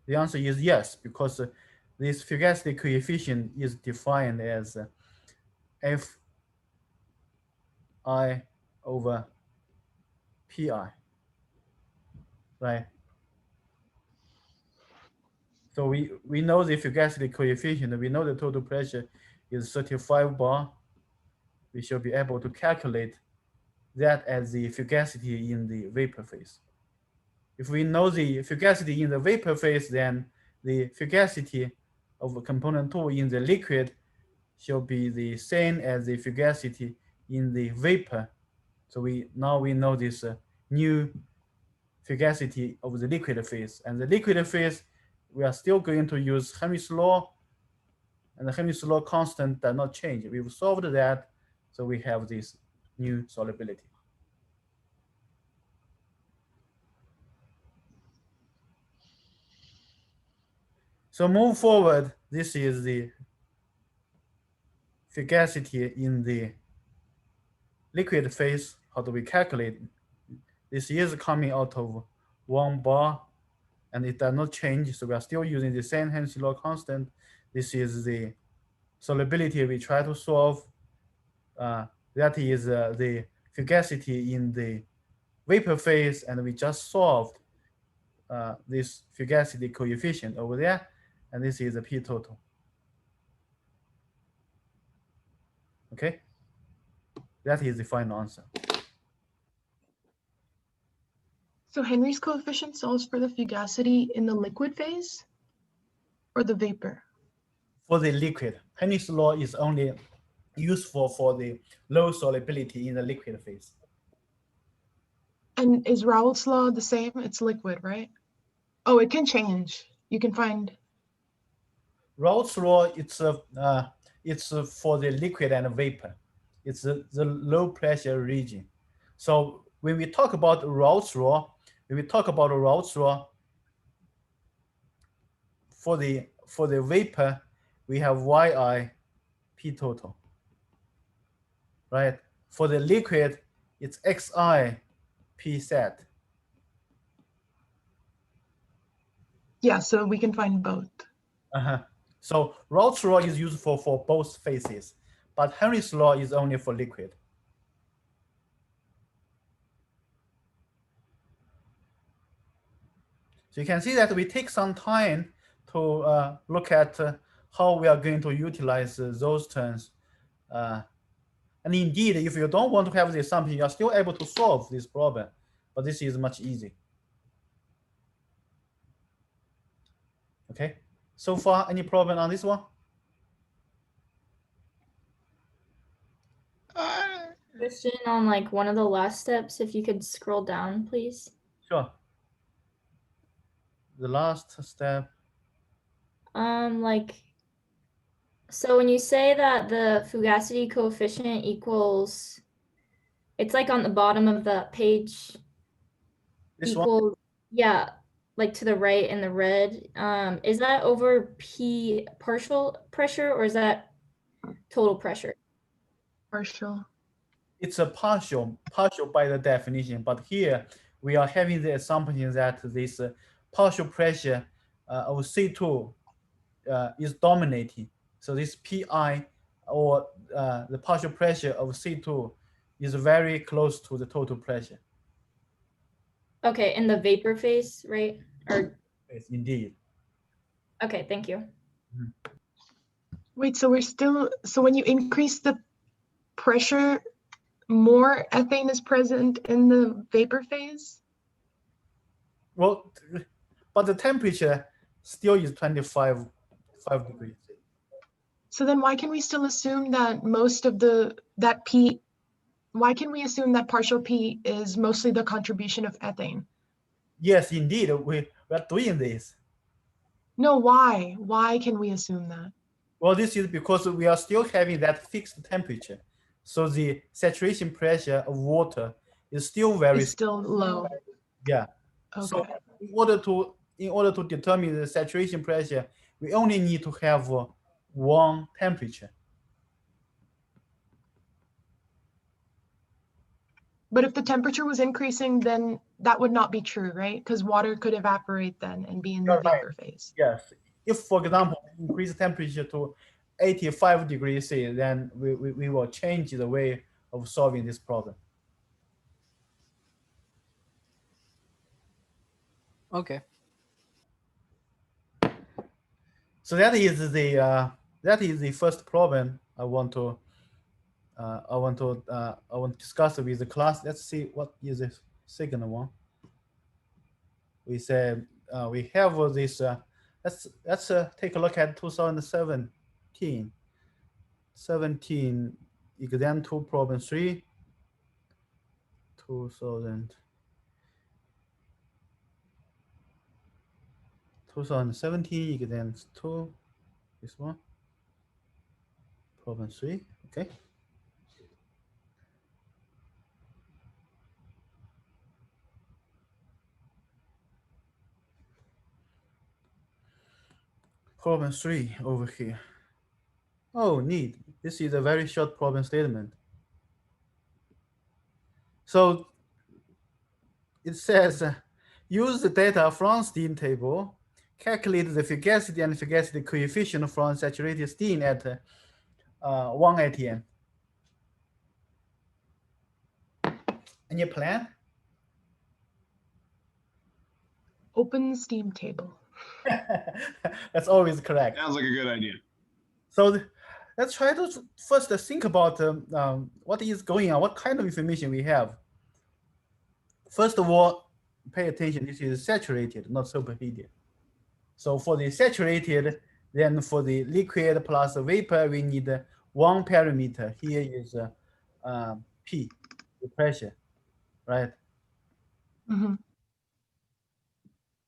The answer is yes, because this fugacity coefficient is defined as Fi over Pi, right? So we know the fugacity coefficient, we know the total pressure is 35 bar. We should be able to calculate that as the fugacity in the vapor phase. If we know the fugacity in the vapor phase, then the fugacity of component 2 in the liquid should be the same as the fugacity in the vapor. So now we know this new fugacity of the liquid phase. And the liquid phase, we are still going to use Henry's law, and the Henry's law constant does not change. We've solved that, so we have this new solubility. So move forward, this is the fugacity in the liquid phase. How do we calculate? This is coming out of 1 bar, and it does not change, so we are still using the same Henry's law constant. This is the solubility we try to solve. That is the fugacity in the vapor phase, and we just solved this fugacity coefficient over there, and this is the P total. Okay, that is the final answer. So Henry's coefficient solves for the fugacity in the liquid phase or the vapor? For the liquid, Henry's law is only useful for the low solubility in the liquid phase. And is Raoult's law the same? It's liquid, right? Oh, it can change. You can find. Raoult's law, it's for the liquid and vapor. It's the low pressure region. So when we talk about Raoult's law, for the vapor, we have yi P total, right? For the liquid, it's xi P set. Yeah, so we can find both. So Raoult's law is useful for both phases, but Henry's law is only for liquid. So you can see that we take some time to look at how we are going to utilize those terms. And indeed, if you don't want to have the assumption, you are still able to solve this problem, but this is much easier. Okay, so far, any problem on this one? Question on like one of the last steps, if you could scroll down, please. Sure. The last step. Like, so when you say that the fugacity coefficient equals, it's like on the bottom of the page. This equals, one? Yeah, like to the right in the red. Is that over P partial pressure or is that total pressure? Partial. It's a partial by the definition, but here we are having the assumption that this partial pressure of C2 is dominating. So this Pi, or the partial pressure of C2, is very close to the total pressure. Okay, in the vapor phase, right? Or Yes, indeed. okay, thank you. Wait, so so when you increase the pressure, more ethane is present in the vapor phase? Well, but the temperature still is 25 degrees. So then why can we still assume that most of that P, why can we assume that partial P is mostly the contribution of ethane? Yes, indeed, we are doing this. No, why? Why can we assume that? Well, this is because we are still having that fixed temperature. So the saturation pressure of water is still very It's still low. Yeah. Okay. So in order to determine the saturation pressure, we only need to have one temperature. But if the temperature was increasing, then that would not be true, right? Because water could evaporate then and be in the vapor phase. Yes. If, for example, we increase the temperature to 85 degrees C, then we will change the way of solving this problem. Okay. So that is the first problem I want to discuss with the class. Let's see what is the second one. We said we have this. Let's take a look at 2017. 17 exam 2 problem 3. 2000. 2017 equals 2. This one. Problem 3. Okay. Problem 3 over here. Oh, neat. This is a very short problem statement. So it says, use the data from steam table, calculate the fugacity and fugacity coefficient from saturated steam at 1 atm. Any plan? Open the steam table. That's always correct. Sounds like a good idea. So let's try to first think about what is going on, what kind of information we have. First of all, pay attention, this is saturated, not superheated. So for the saturated, then for the liquid plus vapor, we need one parameter. Here is P, the pressure, right? Hmm.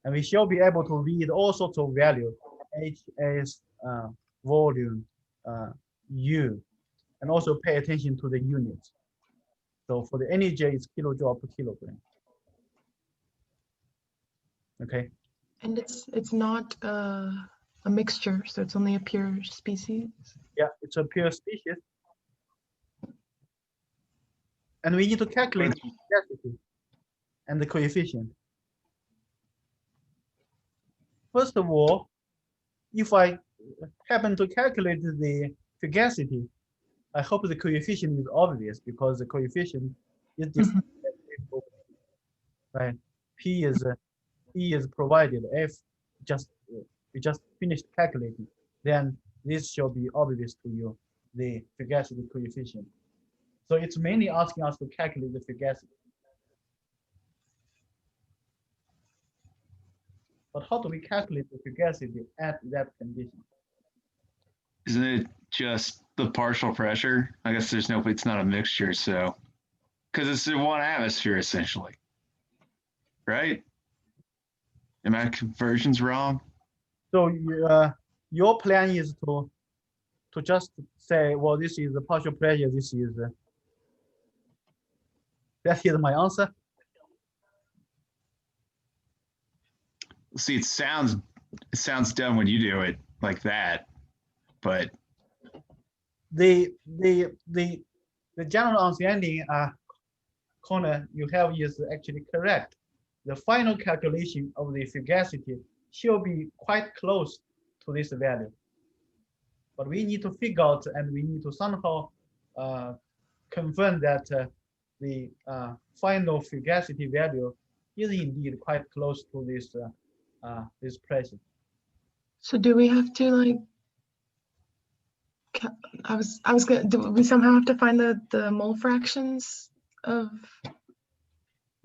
And we shall be able to read all sorts of values, H, S, volume, U, and also pay attention to the units. So for the energy, it's kilojoule per kilogram. Okay. And it's not a mixture, so it's only a pure species. Yeah, it's a pure species. And we need to calculate the density and the coefficient. First of all, if I happen to calculate the fugacity, I hope the coefficient is obvious because the coefficient is just right. P is E is provided. F we just finished calculating. Then this shall be obvious to you, the fugacity coefficient. So it's mainly asking us to calculate the fugacity. But how do we calculate the fugacity at that condition? Isn't it just the partial pressure? I guess there's no, it's not a mixture, so, because it's in one atmosphere essentially, right? Am my conversions wrong? So your plan is to just say, well, this is the partial pressure, this is that is my answer. See, it sounds dumb when you do it like that, but The general understanding, Connor, you have is actually correct. The final calculation of the fugacity should be quite close to this value. But we need to figure out and we need to somehow confirm that the final fugacity value is indeed quite close to this this pressure. So do we have to like? I was gonna. Do we somehow have to find the mole fractions of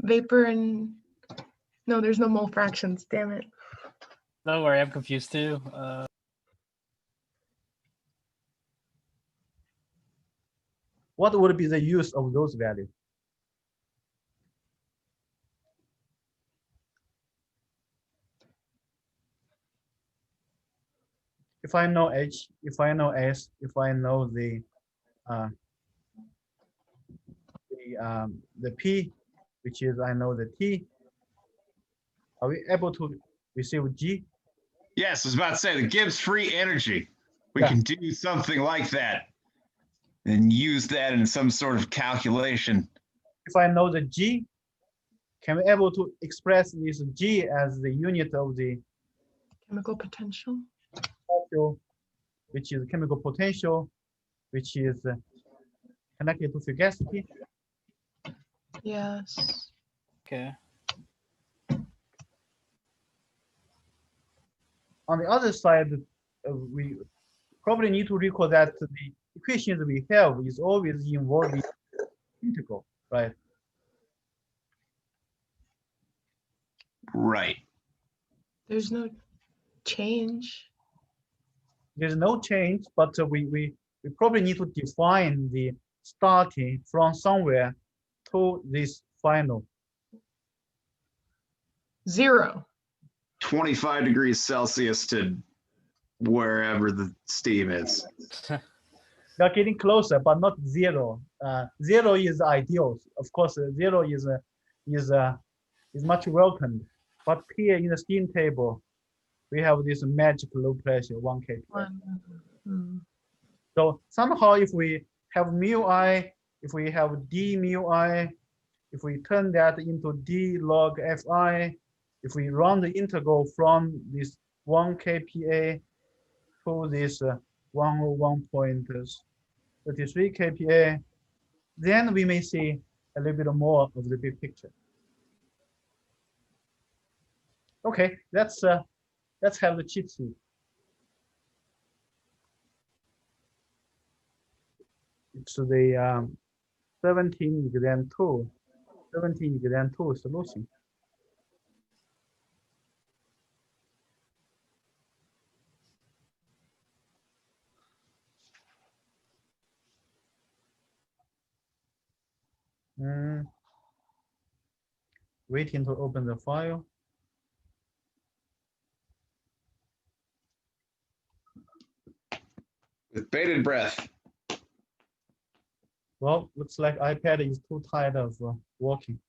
vapor and? No, there's no mole fractions. Damn it. Don't worry, I'm confused too. What would be the use of those values? If I know H, if I know S, if I know the P, which is I know the T, are we able to receive G? yes, I was about to say the Gibbs free energy. We Yeah. can do something like that and use that in some sort of calculation. If I know the G, can we able to express this G as the unit of the Chemical potential. potential, which is chemical potential, which is connected to fugacity? Yes. Okay. On the other side, we probably need to recall that the equations we have is always involving integral, right? Right. There's no change. There's no change, but we probably need to define the starting from somewhere to this final. 0. 25 degrees Celsius to wherever the steam is. You're getting closer, but not zero. Zero is ideal. Of course, zero is much welcomed. But here in the steam table, we have this magic low pressure, 1 kPa. So somehow, if we have mu I, if we have d mu I, if we turn that into d log Fi, if we run the integral from this 1 kPa to this 101.33 kPa, then we may see a little bit more of the big picture. Okay, let's have the cheat sheet. It's the 17 exam 2 solution. Waiting to open the file. With bated breath. Well, looks like iPad is too tired of working.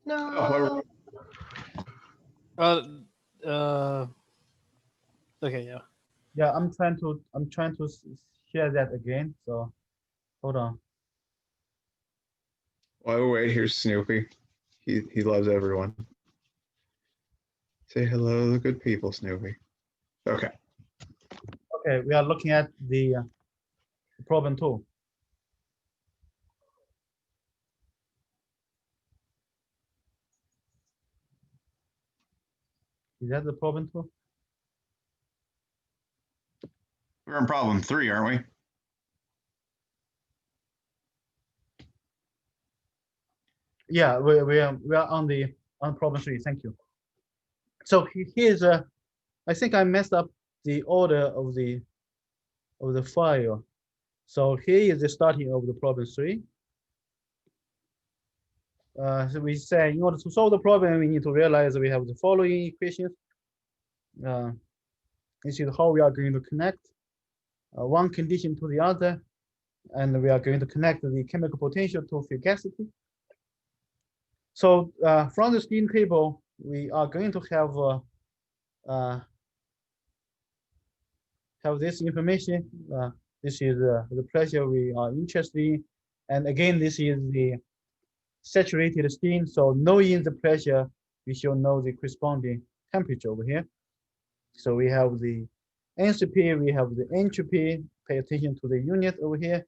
No. Okay, yeah. Yeah, I'm trying to share that again. So hold on. Oh wait, here's Snoopy. He loves everyone. Say hello to the good people, Snoopy. Okay. Okay, we are looking at the problem 2. Is that the problem 2? We're on problem 3, aren't we? Yeah, we are on problem 3. Thank you. So here's I think I messed up the order of the file. So here is the starting of the problem 3. So we say in order to solve the problem, we need to realize we have the following equations. This is how we are going to connect one condition to the other, and we are going to connect the chemical potential to fugacity. So from the steam table, we are going to have this information. This is the pressure we are interested in, and again, this is the saturated steam. So knowing the pressure, we should know the corresponding temperature over here. So we have the enthalpy, we have the entropy. Pay attention to the unit over here.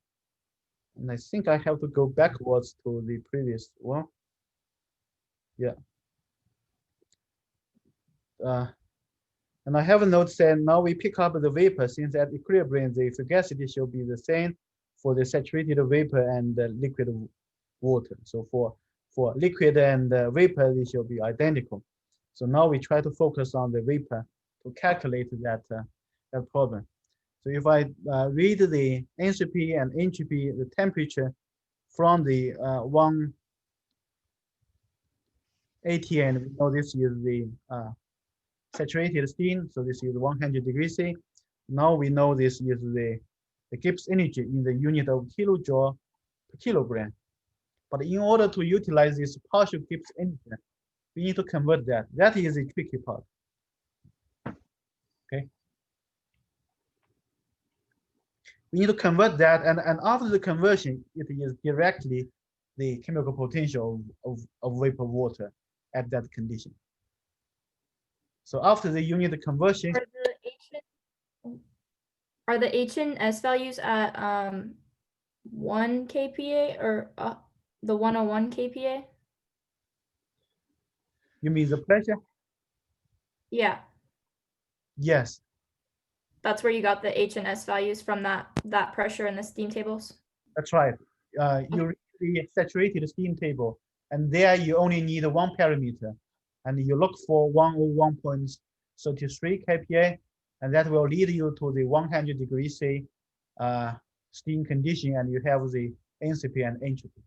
And I think I have to go backwards to the previous one. Yeah. And I have a note saying now we pick up the vapor. Since at equilibrium, the fugacity should be the same for the saturated vapor and liquid water. So for liquid and vapor, they should be identical. So now we try to focus on the vapor to calculate that problem. So if I read the enthalpy and entropy, the temperature from the 1 ATN, we know this is the saturated steam. So this is 100 degrees C. Now we know this is the Gibbs energy in the unit of kilojoule per kilogram. But in order to utilize this partial Gibbs energy, we need to convert that. That is the tricky part. Okay. We need to convert that, and after the conversion, it is directly the chemical potential of vapor water at that condition. So after the unit conversion, are the H and S values at 1 kPa or the 101 kPa? you mean the pressure? Yeah, Yes. that's where you got the H and S values from that pressure in the steam tables. That's right. You read the saturated steam table, and there you only need one parameter, and you look for 101.33 kPa, and that will lead you to the 100 degrees C steam condition, and you have the enthalpy and entropy.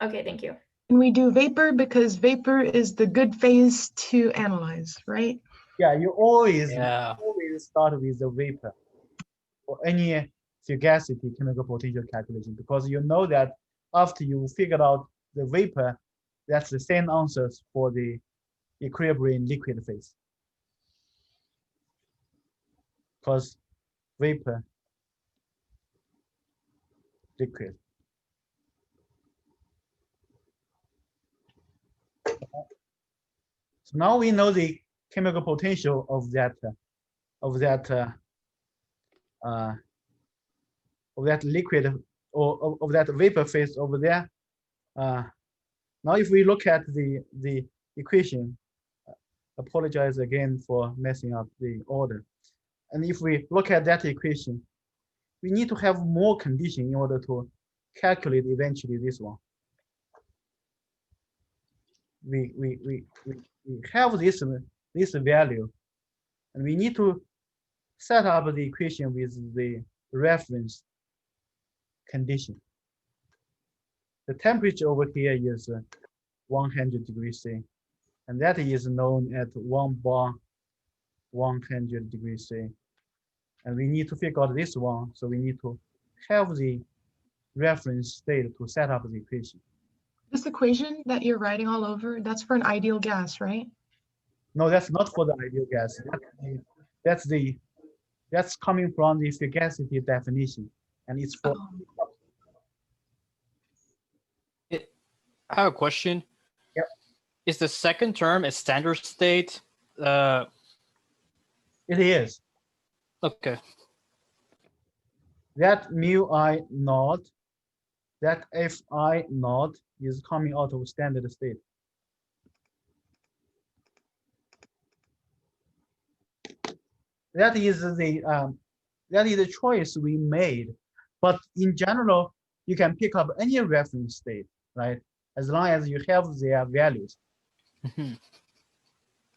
Okay, thank you. And we do vapor because vapor is the good phase to analyze, right? Yeah, you always Yeah. start with the vapor or any fugacity chemical potential calculation, because you know that after you figured out the vapor, that's the same answers for the equilibrium liquid phase. Because vapor, liquid. So now we know the chemical potential of that liquid or of that vapor phase over there. Now if we look at the equation, apologize again for messing up the order. And if we look at that equation, we need to have more condition in order to calculate eventually this one. We have this value, and we need to set up the equation with the reference condition. The temperature over here is 100 degrees C, and that is known at 1 bar 100 degrees C. And we need to figure out this one, so we need to have the reference state to set up the equation. This equation that you're writing all over, that's for an ideal gas, right? No, that's not for the ideal gas. That's coming from the fugacity definition, and it's for I have a question. Yep. Is the second term a standard state? It is. Okay. That mu I naught, that Fi naught is coming out of standard state. That is the choice we made. But in general, you can pick up any reference state, right? As long as you have their values.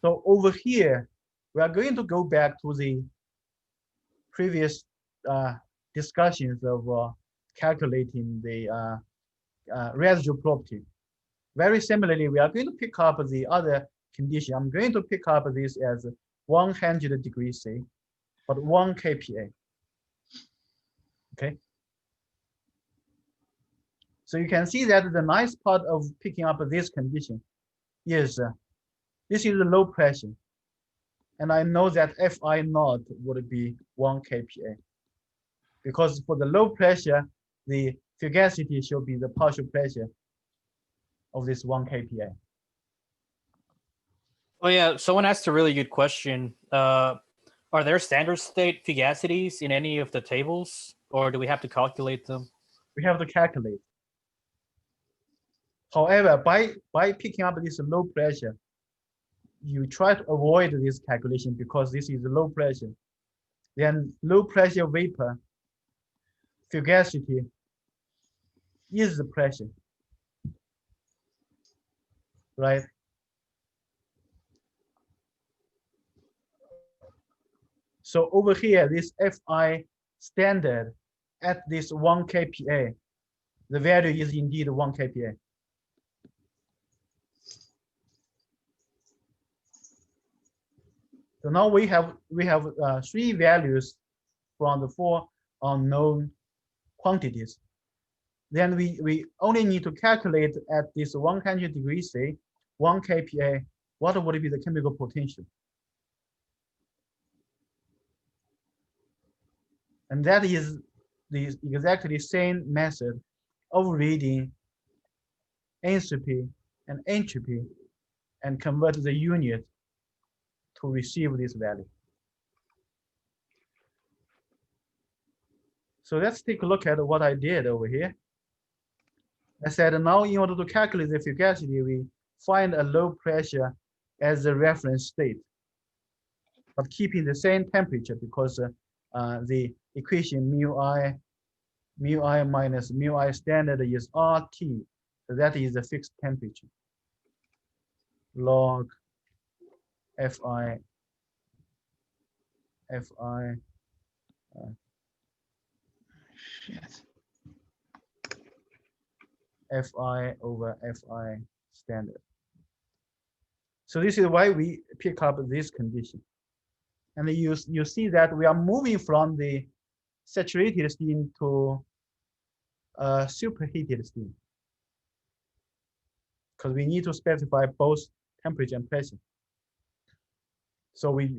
So over here, we are going to go back to the previous discussions of calculating the residual property. Very similarly, we are going to pick up the other condition. I'm going to pick up this as 100 degrees C, but 1 kPa. Okay. So you can see that the nice part of picking up this condition is this is the low pressure. And I know that Fi naught would be 1 kPa. Because for the low pressure, the fugacity should be the partial pressure of this 1 kPa. Oh yeah, someone asked a really good question. Are there standard state fugacities in any of the tables, or do we have to calculate them? We have to calculate. However, by picking up this low pressure, you try to avoid this calculation because this is low pressure. Then low pressure vapor fugacity is the pressure, right? So over here, this Fi standard at this 1 kPa, the value is indeed 1 kPa. So now we have 3 values from the 4 unknown quantities. Then we only need to calculate at this 100 degrees C, 1 kPa, what would be the chemical potential? And that is the exactly same method of reading enthalpy and entropy and convert the unit to receive this value. So let's take a look at what I did over here. I said now in order to calculate the fugacity, we find a low pressure as the reference state, but keeping the same temperature because the equation mu I minus mu I standard is RT. So that is the fixed temperature. Log Fi Shit. Fi over Fi standard. So this is why we pick up this condition. And you see that we are moving from the saturated steam to superheated steam, because we need to specify both temperature and pressure. So we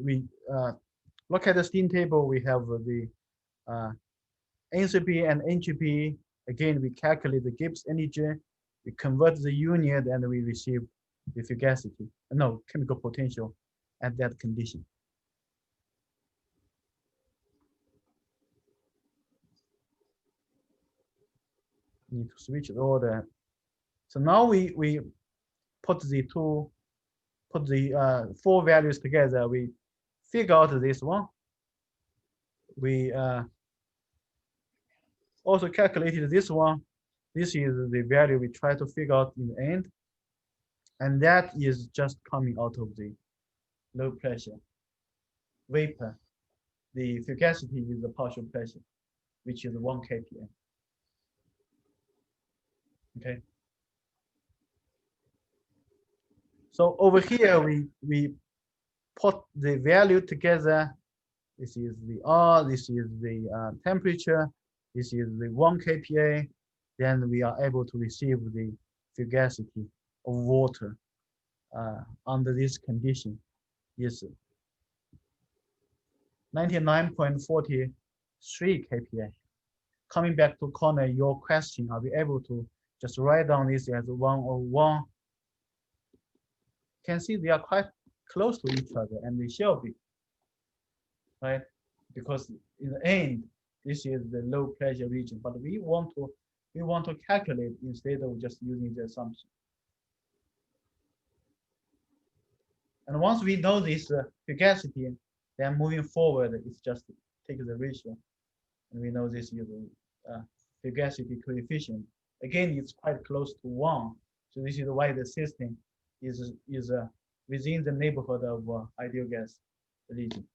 look at the steam table. We have the enthalpy and entropy. Again, we calculate the Gibbs energy. We convert the unit, and we receive the fugacity, no, chemical potential at that condition. Need to switch the order. So now we put the four values together. We figure out this one. We also calculated this one. This is the value we try to figure out in the end. And that is just coming out of the low pressure vapor. The fugacity is the partial pressure, which is 1 kPa. Okay. So over here, we put the value together. This is the R, this is the temperature, this is the 1 kPa. Then we are able to receive the fugacity of water under this condition is 99.43 kPa. Coming back to Connor, your question, are we able to just write down this as 101? Can see they are quite close to each other, and they shall be, right? Because in the end, this is the low pressure region, but we want to calculate instead of just using the assumption. And once we know this fugacity, then moving forward, it's just take the ratio, and we know this is the fugacity coefficient. Again, it's quite close to 1, so this is why the system is within the neighborhood of ideal gas region.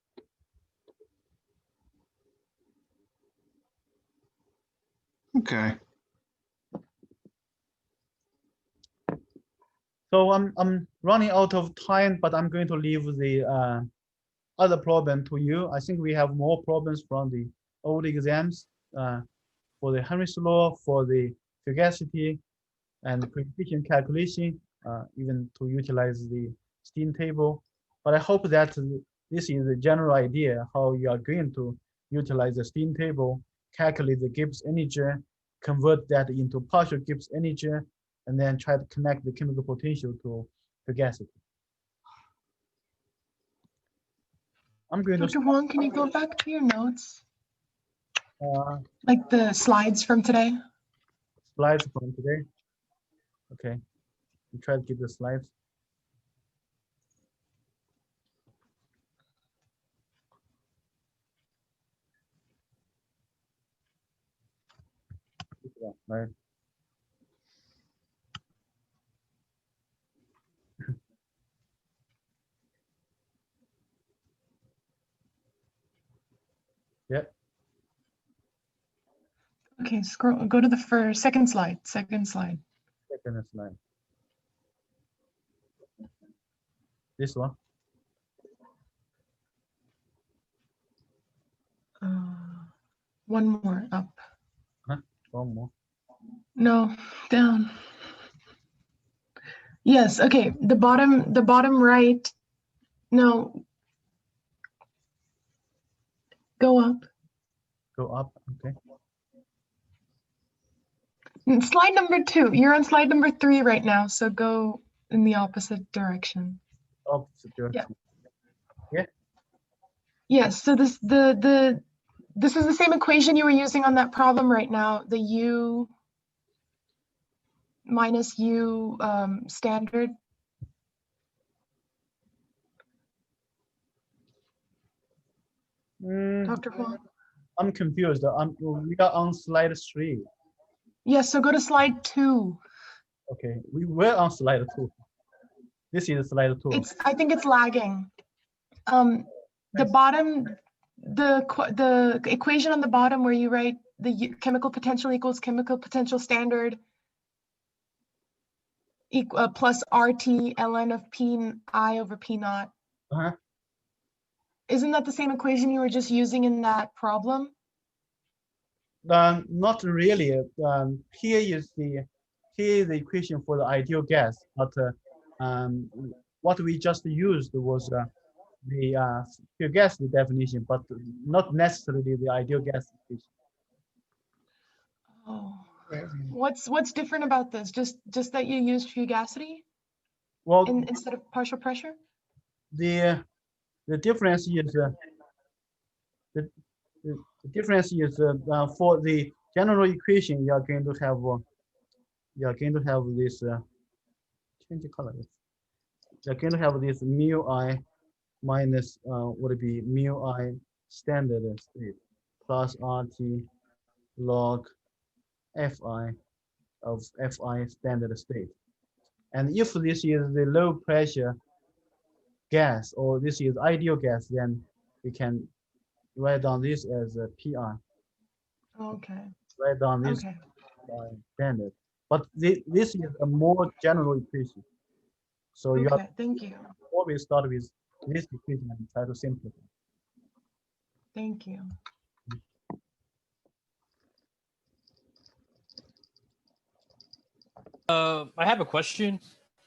Okay. So I'm running out of time, but I'm going to leave the other problem to you. I think we have more problems from the old exams for the Henry's law, for the fugacity and the coefficient calculation, even to utilize the steam table. But I hope that this is the general idea how you are going to utilize the steam table, calculate the Gibbs energy, convert that into partial Gibbs energy, and then try to connect the chemical potential to fugacity. I'm going Dr. to Huang, can you go back to your notes? like Like the slides from today? slides from today. Okay, we try to get the slides. Right. Yep. Okay, scroll, go to the second slide, second slide. Second slide. This one. One more up. Huh? One more. No, down. Yes, okay, the bottom right. No. Go up. Go up. Okay. Slide number 2. You're on slide number 3 right now, so go in the opposite direction. Opposite direction. Yes, so this this is the same equation you were using on that problem right now, the U minus U standard. Dr. Huang? I'm confused. We are on slide 3. Yes, so go to slide 2. Okay, we were on slide 2. This is slide 2. I think it's lagging. The bottom, the equation on the bottom where you write the chemical potential equals chemical potential standard, plus RT ln of P I over P naught. Uh-huh. Isn't that the same equation you were just using in that problem? Not really. Here is the equation for the ideal gas, but what we just used was the Fugacity definition, but not necessarily the ideal gas equation. Oh, what's different about this? Just that you used fugacity Well, instead of partial pressure? the difference is the, the difference is for the general equation you are going to have this change the color. You're going to have this mu I minus would be mu I standard state plus RT log Fi of Fi standard state. And if this is the low pressure gas or this is ideal gas, then we can write down this as a PI. Okay. Write down this Okay. standard. But this is a more general equation. So you have Okay. Thank you. always start with this equation and try to simplify. Thank you. I have a question.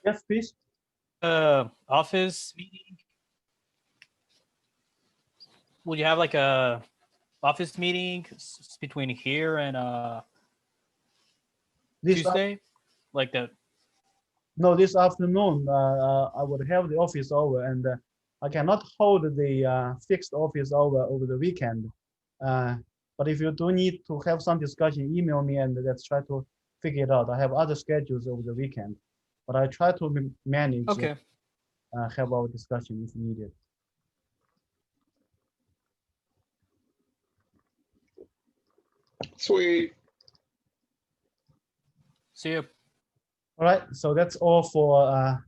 Yes, please. Office meeting. Would you have like a office meeting between here and This Tuesday? Like that? No, this afternoon I would have the office over, and I cannot hold the fixed office over the weekend. But if you do need to have some discussion, email me and let's try to figure it out. I have other schedules over the weekend, but I try to manage. Okay. Have our discussion if needed. Sweet. See you. All right, so that's all for